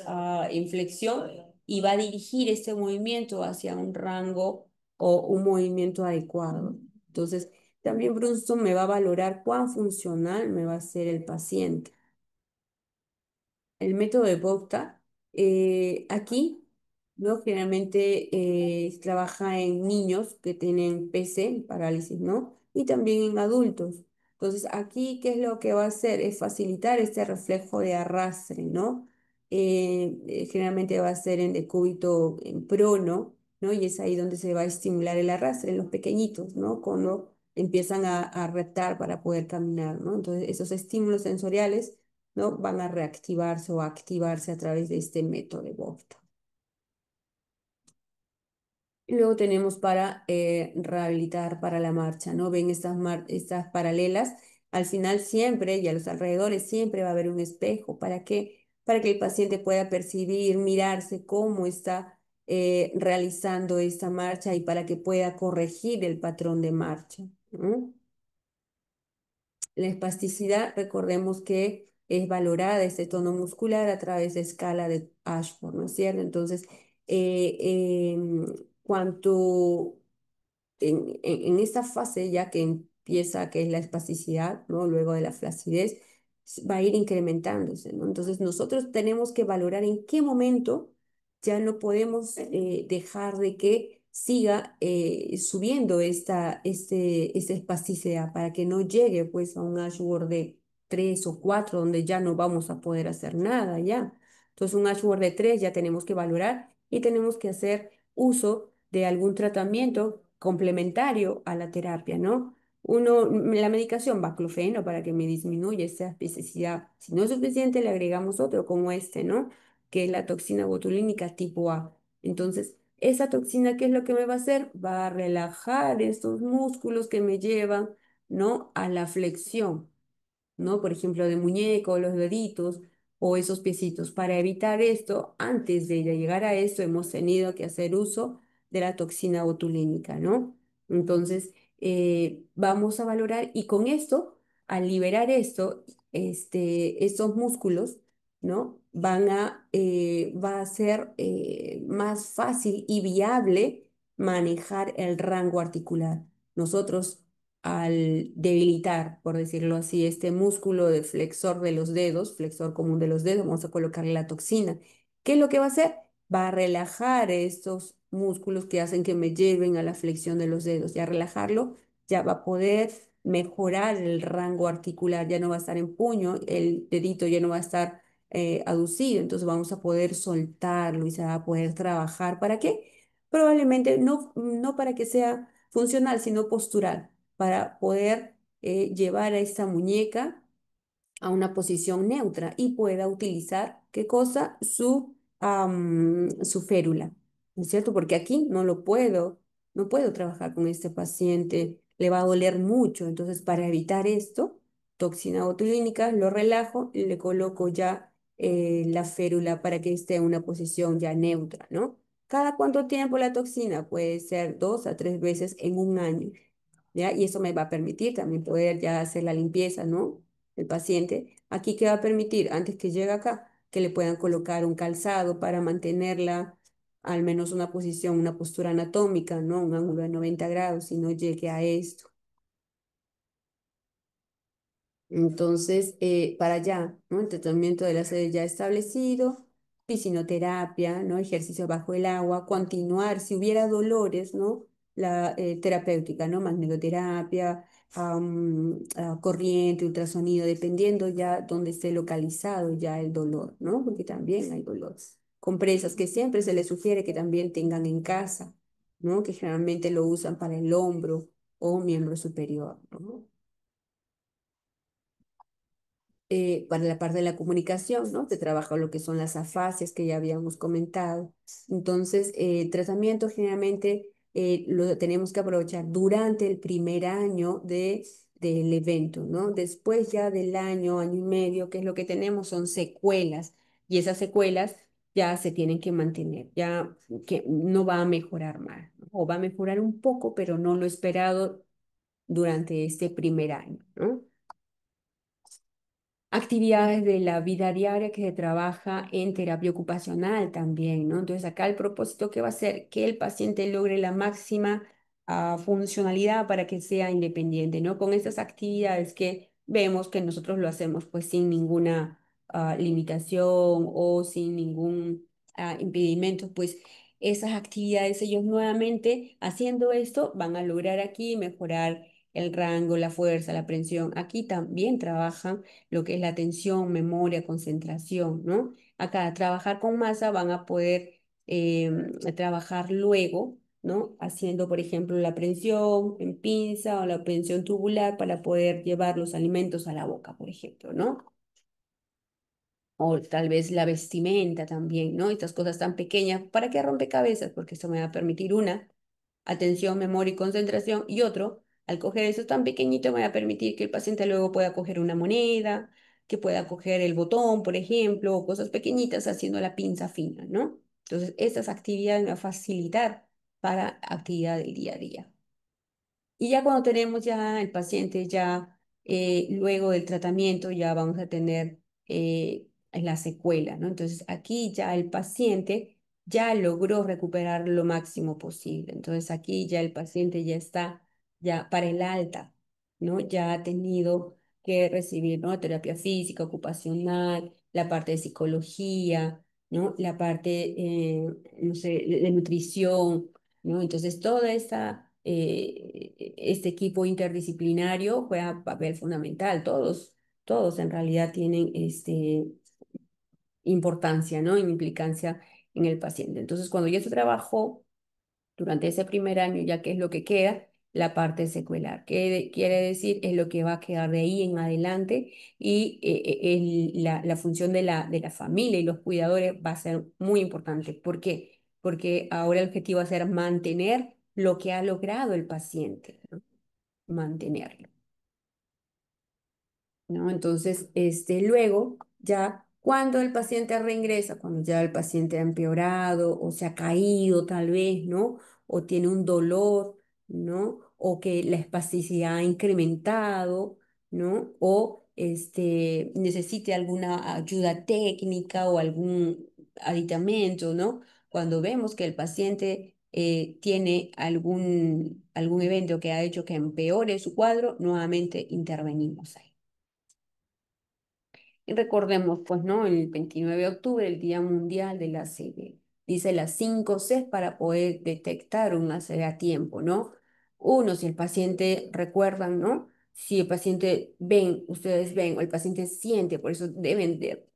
en flexión y va a dirigir este movimiento hacia un rango o un movimiento adecuado. Entonces, también Brunson me va a valorar cuán funcional me va a ser el paciente. El método de Bogta, aquí, ¿no? Generalmente trabaja en niños que tienen PC, parálisis, ¿no? Y también en adultos. Entonces, aquí, ¿qué es lo que va a hacer? Es facilitar este reflejo de arrastre, ¿no? Generalmente va a ser en decúbito en prono, ¿no? Y es ahí donde se va a estimular el arrastre en los pequeñitos, ¿no? Cuando empiezan a reptar para poder caminar, ¿no? Entonces, esos estímulos sensoriales, ¿no? Van a reactivarse o activarse a través de este método de Bofta. Y luego tenemos para rehabilitar para la marcha, ¿no? Ven estas paralelas. Al final siempre y a los alrededores siempre va a haber un espejo. ¿Para qué? Para que el paciente pueda percibir, mirarse cómo está realizando esta marcha y para que pueda corregir el patrón de marcha, ¿no? La espasticidad, recordemos que es valorada este tono muscular a través de escala de Ashford, ¿no es cierto? Entonces, eh, em, cuanto en esta fase ya que empieza, que es la espasticidad, ¿no? Luego de la flacidez, va a ir incrementándose, ¿no? Entonces nosotros tenemos que valorar en qué momento ya no podemos dejar de que siga subiendo esta espasticidad para que no llegue pues a un Ashworth de 3 o 4 donde ya no vamos a poder hacer nada ya. Entonces un Ashworth de 3 ya tenemos que valorar y tenemos que hacer uso de algún tratamiento complementario a la terapia, ¿no? La medicación baclofeno para que me disminuya esa especificidad. Si no es suficiente, le agregamos otro como este, ¿no? Que es la toxina botulínica tipo A. Entonces, esa toxina, ¿qué es lo que me va a hacer? Va a relajar estos músculos que me llevan, ¿no? A la flexión, ¿no? Por ejemplo, de muñeco, los deditos o esos piecitos. Para evitar esto, antes de llegar a esto, hemos tenido que hacer uso de la toxina botulínica, ¿no? Entonces, vamos a valorar y con esto, al liberar esto, estos músculos, ¿no? Va a ser más fácil y viable manejar el rango articular. Nosotros al debilitar, por decirlo así, este músculo de flexor de los dedos, flexor común de los dedos, vamos a colocarle la toxina. ¿Qué es lo que va a hacer? Va a relajar estos músculos que hacen que me lleven a la flexión de los dedos. Y al relajarlo, ya va a poder mejorar el rango articular, ya no va a estar en puño, el dedito ya no va a estar aducido, entonces vamos a poder soltarlo y se va a poder trabajar. ¿Para qué? Probablemente no para que sea funcional, sino postural para poder llevar a esta muñeca a una posición neutra y pueda utilizar, ¿qué cosa? Su férula, ¿no es cierto? Porque aquí no puedo trabajar con este paciente, le va a doler mucho, entonces para evitar esto, toxina botulínica, lo relajo y le coloco ya la férula para que esté en una posición ya neutra, ¿no? ¿Cada cuánto tiempo la toxina? Puede ser 2 a 3 veces en un año. ¿Ya? Y eso me va a permitir también poder ya hacer la limpieza, ¿no? El paciente. Aquí, ¿qué va a permitir? Antes que llegue acá, que le puedan colocar un calzado para mantenerla al menos una posición, una postura anatómica, ¿no? Un ángulo de 90 grados y no llegue a esto. Entonces, para allá, ¿no? El tratamiento de la sed ya establecido, piscinoterapia, ¿no? Ejercicio bajo el agua, continuar, si hubiera dolores, ¿no? La terapéutica, ¿no? Magnetoterapia, corriente, ultrasonido, dependiendo ya dónde esté localizado ya el dolor, ¿no? Porque también hay dolor. Compresas que siempre se les sugiere que también tengan en casa, ¿no? Que generalmente lo usan para el hombro o miembro superior, ¿no? Para la parte de la comunicación, ¿no? Se trabaja lo que son las afasias que ya habíamos comentado. Entonces, el tratamiento generalmente lo tenemos que aprovechar durante el primer año del evento, ¿no? Después ya del año, año y medio, que es lo que tenemos, son secuelas y esas secuelas ya se tienen que mantener, ya que no va a mejorar más, ¿no? O va a mejorar un poco, pero no lo esperado durante este primer año, ¿no? Actividades de la vida diaria que se trabaja en terapia ocupacional también, ¿no? Entonces acá el propósito que va a ser que el paciente logre la máxima funcionalidad para que sea independiente, ¿no? Con estas actividades que vemos que nosotros lo hacemos pues sin ninguna limitación o sin ningún impedimento, pues esas actividades ellos nuevamente haciendo esto van a lograr aquí mejorar el rango, la fuerza, la prensión. Aquí también trabajan lo que es la atención, memoria, concentración, ¿no? Acá, trabajar con masa van a poder trabajar luego, ¿no? Haciendo, por ejemplo, la prensión en pinza o la prensión tubular para poder llevar los alimentos a la boca, por ejemplo, ¿no? O tal vez la vestimenta también, ¿no? Estas cosas tan pequeñas. ¿Para qué rompecabezas? Porque esto me va a permitir una. atención, memoria y concentración, y otro, al coger eso tan pequeñito, me va a permitir que el paciente luego pueda coger una moneda, que pueda coger el botón, por ejemplo, o cosas pequeñitas haciendo la pinza fina, ¿no? Entonces, estas actividades me van a facilitar para actividad del día a día. Y ya cuando tenemos ya el paciente, ya luego del tratamiento, ya vamos a tener la secuela, ¿no? Entonces aquí ya el paciente ya logró recuperar lo máximo posible. Entonces aquí ya el paciente ya está ya para el alta, ¿no? Ya ha tenido que recibir, ¿no? Terapia física, ocupacional, la parte de psicología, ¿no? La parte, no sé, de nutrición, ¿no? Entonces, este equipo interdisciplinario juega papel fundamental. Todos en realidad tienen importancia, ¿no? Implicancia en el paciente. Entonces, cuando ya se trabajó durante ese primer año, ya que es lo que queda, la parte secuelar. ¿Qué quiere decir? Es lo que va a quedar de ahí en adelante y la función de la familia y los cuidadores va a ser muy importante. ¿Por qué? Porque ahora el objetivo va a ser mantener lo que ha logrado el paciente, ¿no? Mantenerlo. ¿No? Entonces, luego, ya cuando el paciente reingresa, cuando ya el paciente ha empeorado o se ha caído tal vez, ¿no? O tiene un dolor, ¿no? O que la espasticidad ha incrementado, ¿no? O necesite alguna ayuda técnica o algún aditamento, ¿no? Cuando vemos que el paciente tiene algún evento que ha hecho que empeore su cuadro, nuevamente intervenimos ahí. Y recordemos, pues, ¿no? El 29 de octubre, el Día Mundial de la ACV. Dice las 5 C para poder detectar un ACV a tiempo, ¿no? Uno, si el paciente, recuerdan, ¿no? Si el paciente ven, ustedes ven, o el paciente siente, por eso deben de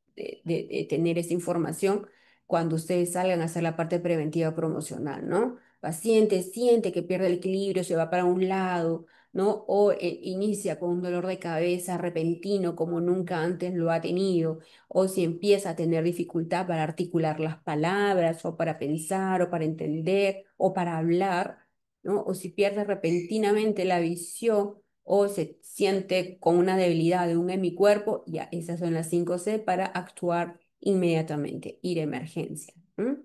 tener esa información cuando ustedes salgan a hacer la parte preventiva promocional, ¿no? Paciente siente que pierde el equilibrio, se va para un lado, ¿no? O inicia con un dolor de cabeza repentino como nunca antes lo ha tenido, o si empieza a tener dificultad para articular las palabras, o para pensar, o para entender, o para hablar, ¿no? O si pierde repentinamente la visión, o se siente con una debilidad de un hemicuerpo, ya esas son las 5 C para actuar inmediatamente, ir a emergencia. ¿M?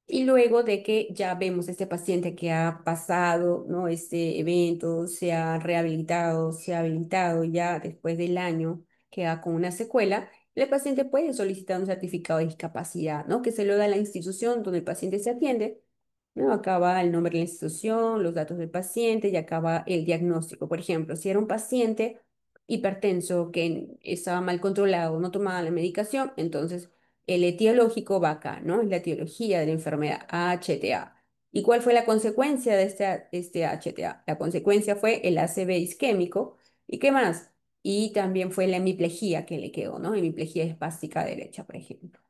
Y luego de que ya vemos este paciente que ha pasado, ¿no? Este evento, se ha rehabilitado, se ha habilitado ya después del año, queda con una secuela, el paciente puede solicitar un certificado de discapacidad, ¿no? Que se lo da a la institución donde el paciente se atiende, ¿no? Acá va el nombre de la institución, los datos del paciente y acá va el diagnóstico. Por ejemplo, si era un paciente hipertenso que estaba mal controlado, no tomaba la medicación, entonces el etiológico va acá, ¿no? Es la etiología de la enfermedad HTA. ¿Y cuál fue la consecuencia de este HTA? La consecuencia fue el ACV isquémico. ¿Y qué más? Y también fue la hemiplegia que le quedó, ¿no? Hemiplegia espástica derecha, por ejemplo.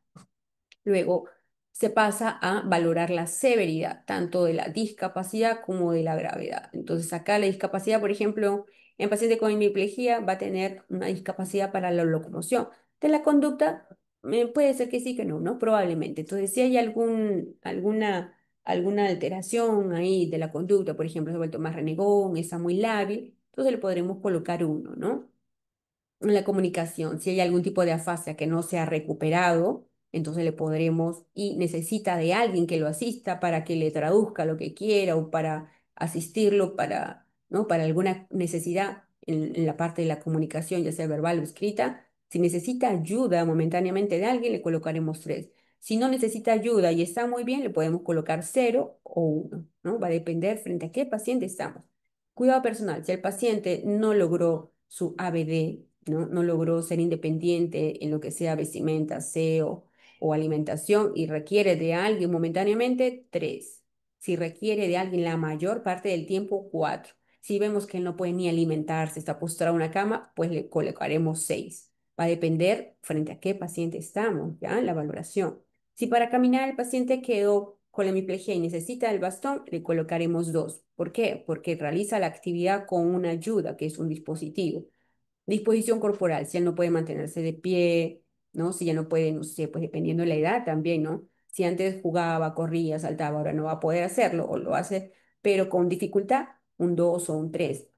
Luego se pasa a valorar la severidad, tanto de la discapacidad como de la gravedad. Entonces, acá la discapacidad, por ejemplo, en paciente con hemiplegia va a tener una discapacidad para la locomoción. De la conducta, puede ser que sí, que no, ¿no? Probablemente. Entonces, si hay alguna alteración ahí de la conducta, por ejemplo, se ha vuelto más renegón, está muy lábil, entonces le podremos colocar uno, ¿no? En la comunicación. Si hay algún tipo de afasia que no se ha recuperado, entonces le podremos y necesita de alguien que lo asista para que le traduzca lo que quiera o para asistirlo para, ¿no? Para alguna necesidad en la parte de la comunicación, ya sea verbal o escrita. Si necesita ayuda momentáneamente de alguien, le colocaremos 3. Si no necesita ayuda y está muy bien, le podemos colocar 0 o 1, ¿no? Va a depender frente a qué paciente estamos. Cuidado personal. Si el paciente no logró su ABD, no logró ser independiente en lo que sea vestimenta, aseo o alimentación y requiere de alguien momentáneamente, 3. Si requiere de alguien la mayor parte del tiempo, 4. Si vemos que él no puede ni alimentarse, está postrado en una cama, pues le colocaremos 6. Va a depender frente a qué paciente estamos, ¿ya? La valoración. Si para caminar el paciente quedó con la hemiplegia y necesita el bastón, le colocaremos 2. ¿Por qué? Porque realiza la actividad con una ayuda, que es un dispositivo. Disposición corporal, si él no puede mantenerse de pie, ¿no? Si ya no puede, no sé, pues dependiendo de la edad también, ¿no? Si antes jugaba, corría, saltaba, ahora no va a poder hacerlo o lo hace, pero con dificultad, un 2 o un 3.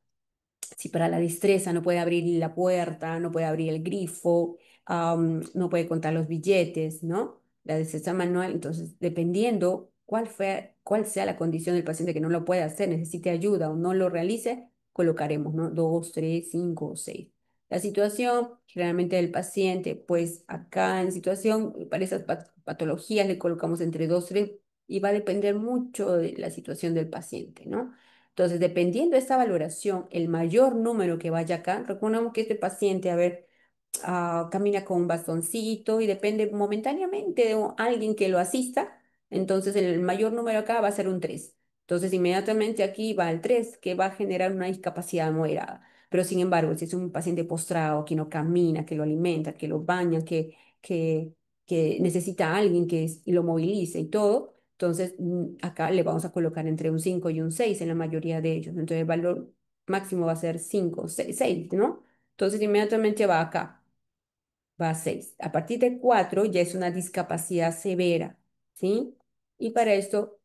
Si para la destreza no puede abrir la puerta, no puede abrir el grifo, no puede contar los billetes, ¿no? La destreza manual, entonces, dependiendo cuál sea la condición del paciente que no lo puede hacer, necesite ayuda o no lo realice, colocaremos, ¿no? 2, 3, 5 o 6. La situación generalmente del paciente, pues acá en situación, para esas patologías le colocamos entre 2, 3 y va a depender mucho de la situación del paciente, ¿no? Entonces, dependiendo de esta valoración, el mayor número que vaya acá, recordemos que este paciente, a ver, camina con un bastoncito y depende momentáneamente de alguien que lo asista, entonces el mayor número acá va a ser un 3. Entonces, inmediatamente aquí va el 3 que va a generar una discapacidad moderada. Pero, sin embargo, si es un paciente postrado, que no camina, que lo alimenta, que lo baña, que, que necesita a alguien lo movilice y todo, entonces acá le vamos a colocar entre un 5 y un 6 en la mayoría de ellos. Entonces, el valor máximo va a ser 5, 6, 6, ¿no? Entonces, inmediatamente va acá va a 6. A partir de 4 ya es una discapacidad severa, ¿sí? Y para esto,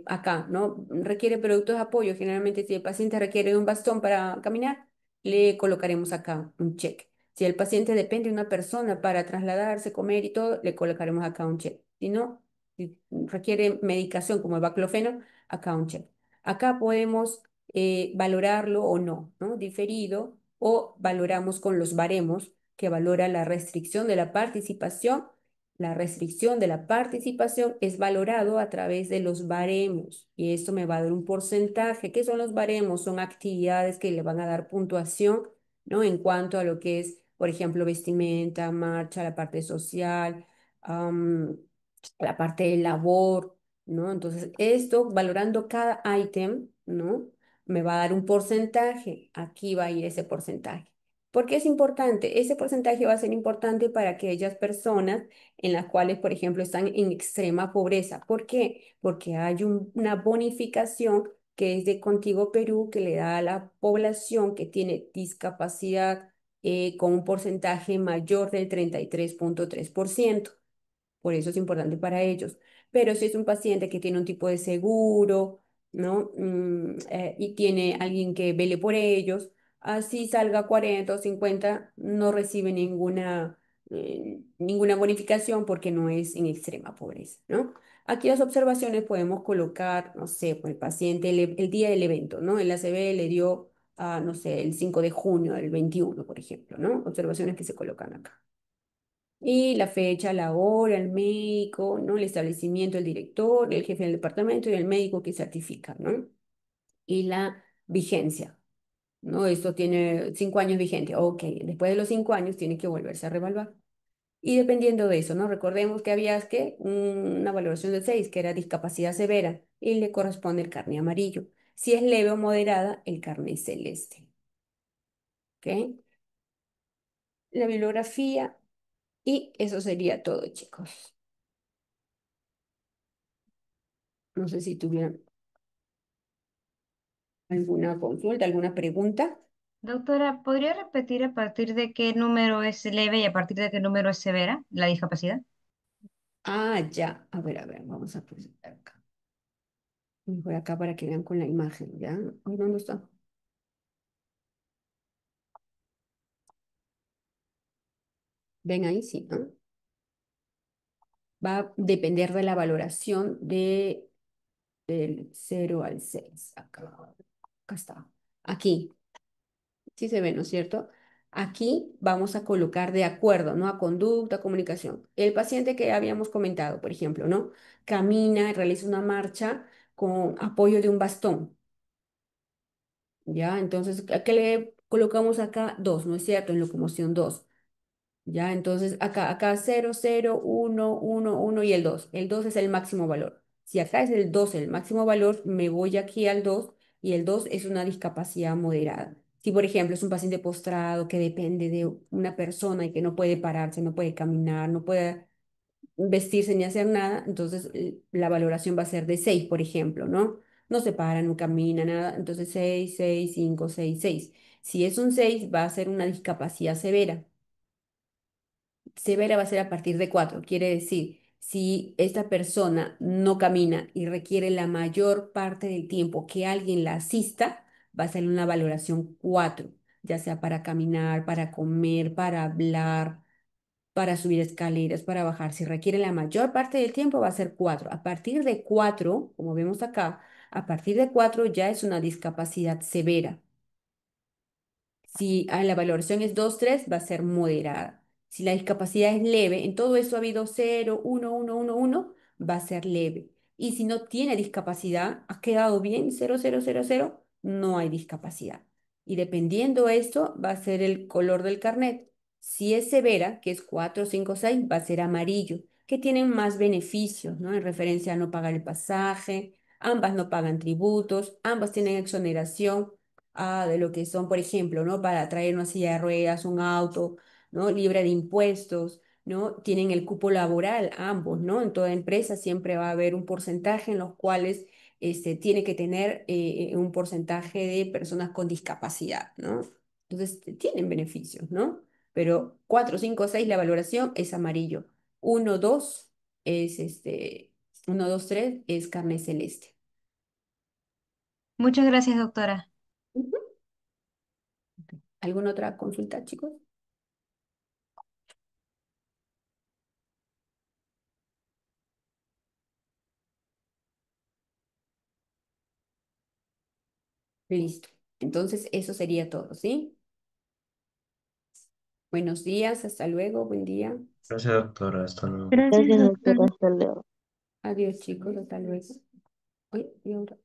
acá, ¿no? Requiere productos de apoyo. Generalmente, si el paciente requiere de un bastón para caminar, le colocaremos acá un check. Si el paciente depende de una persona para trasladarse, comer y todo, le colocaremos acá un check. Si no, si requiere medicación como el baclofeno, acá un check. Acá podemos valorarlo o no, ¿no? Diferido o valoramos con los baremos que valora la restricción de la participación. La restricción de la participación es valorado a través de los baremos y esto me va a dar un porcentaje. ¿Qué son los baremos? Son actividades que le van a dar puntuación, ¿no? En cuanto a lo que es, por ejemplo, vestimenta, marcha, la parte social, am, la parte de labor, ¿no? Entonces, esto valorando cada ítem, ¿no? Me va a dar un porcentaje. Aquí va a ir ese porcentaje. ¿Por qué es importante? Ese porcentaje va a ser importante para aquellas personas en las cuales, por ejemplo, están en extrema pobreza. ¿Por qué? Porque hay una bonificación que es de Contigo Perú que le da a la población que tiene discapacidad con un porcentaje mayor del 33,3%. Por eso es importante para ellos. Pero si es un paciente que tiene un tipo de seguro, ¿no? Y tiene alguien que vele por ellos, así salga 40 o 50, no recibe ninguna bonificación porque no es en extrema pobreza, ¿no? Aquí las observaciones podemos colocar, no sé, por el paciente, el día del evento, ¿no? El ACV le dio, no sé, el 5 de junio del 21, por ejemplo, ¿no? Observaciones que se colocan acá. Y la fecha, la hora, el médico, ¿no? El establecimiento, el director, el jefe del departamento y el médico que certifica, ¿no? Y la vigencia, ¿no? Esto tiene 5 años vigente. Ok, después de los 5 años tiene que volverse a revaluar. Y dependiendo de eso, ¿no? Recordemos que había que una valoración de 6 que era discapacidad severa, y le corresponde el carné amarillo. Si es leve o moderada, el carné celeste. ¿Ok? La bibliografía, y eso sería todo, chicos. No sé si tuvieran ¿alguna consulta, alguna pregunta? Doctora, ¿podría repetir a partir de qué número es leve y a partir de qué número es severa la discapacidad? Ya. A ver, vamos a presentar acá. Voy acá para que vean con la imagen, ¿ya? Ay, ¿dónde está? Ven ahí, sí, ¿no? Va a depender de la valoración del 0 al 6. Acá está. Aquí, sí se ve, ¿no es cierto? Aquí vamos a colocar de acuerdo, ¿no? A conducta, comunicación. El paciente que habíamos comentado, por ejemplo, ¿no? Camina, realiza una marcha con apoyo de un bastón. ¿Ya? Entonces, ¿a qué le colocamos acá? 2, ¿no es cierto? En locomoción 2. ¿Ya? Entonces, acá 0, 0, 1, 1, 1 y el 2. El 2 es el máximo valor. Si acá es el 2 el máximo valor, me voy aquí al 2 y el 2 es una discapacidad moderada. Si, por ejemplo, es un paciente postrado que depende de una persona y que no puede pararse, no puede caminar, no puede vestirse ni hacer nada, entonces la valoración va a ser de 6 por ejemplo, ¿no? No se para, no camina, nada, entonces 6 6 5 6 6. Si es un 6 va a ser una discapacidad severa. Severa va a ser a partir de 4 quiere decir, Si esta persona no camina y requiere la mayor parte del tiempo que alguien la asista, va a ser una valoración 4, ya sea para caminar, para comer, para hablar, para subir escaleras, para bajar. Si requiere la mayor parte del tiempo, va a ser 4. A partir de 4, como vemos acá, a partir de 4 ya es una discapacidad severa. Si la valoración es 2 3 va a ser moderada. Si la discapacidad es leve, en todo eso ha habido 0 1 1 1 1 va a ser leve. Y si no tiene discapacidad, ha quedado bien, 0 0 0 0 no hay discapacidad. Y dependiendo esto, va a ser el color del carnet. Si es severa, que es 4 5 6 va a ser amarillo, que tienen más beneficios, ¿no? En referencia a no pagar el pasaje, ambas no pagan tributos, ambas tienen exoneración de lo que son, por ejemplo, ¿no? Para traer una silla de ruedas, un auto, ¿no? Libre de impuestos, ¿no? Tienen el cupo laboral ambos, ¿no? En toda empresa siempre va a haber un porcentaje en los cuales tiene que tener un porcentaje de personas con discapacidad, ¿no? Entonces, tienen beneficios, ¿no? Pero 4 5 6 la valoración es amarillo. Uno 2 es 1, 2 3 es carne celeste. Muchas gracias, doctora. Ujú. ¿Alguna otra consulta, chicos? Listo. Entonces, eso sería todo, ¿sí? Buenos días, hasta luego, buen día. Gracias, doctora. Hasta luego. Gracias, Gracias, doctora. doctora. Hasta luego. Adiós, chicos, hasta luego. Oye, y ahora.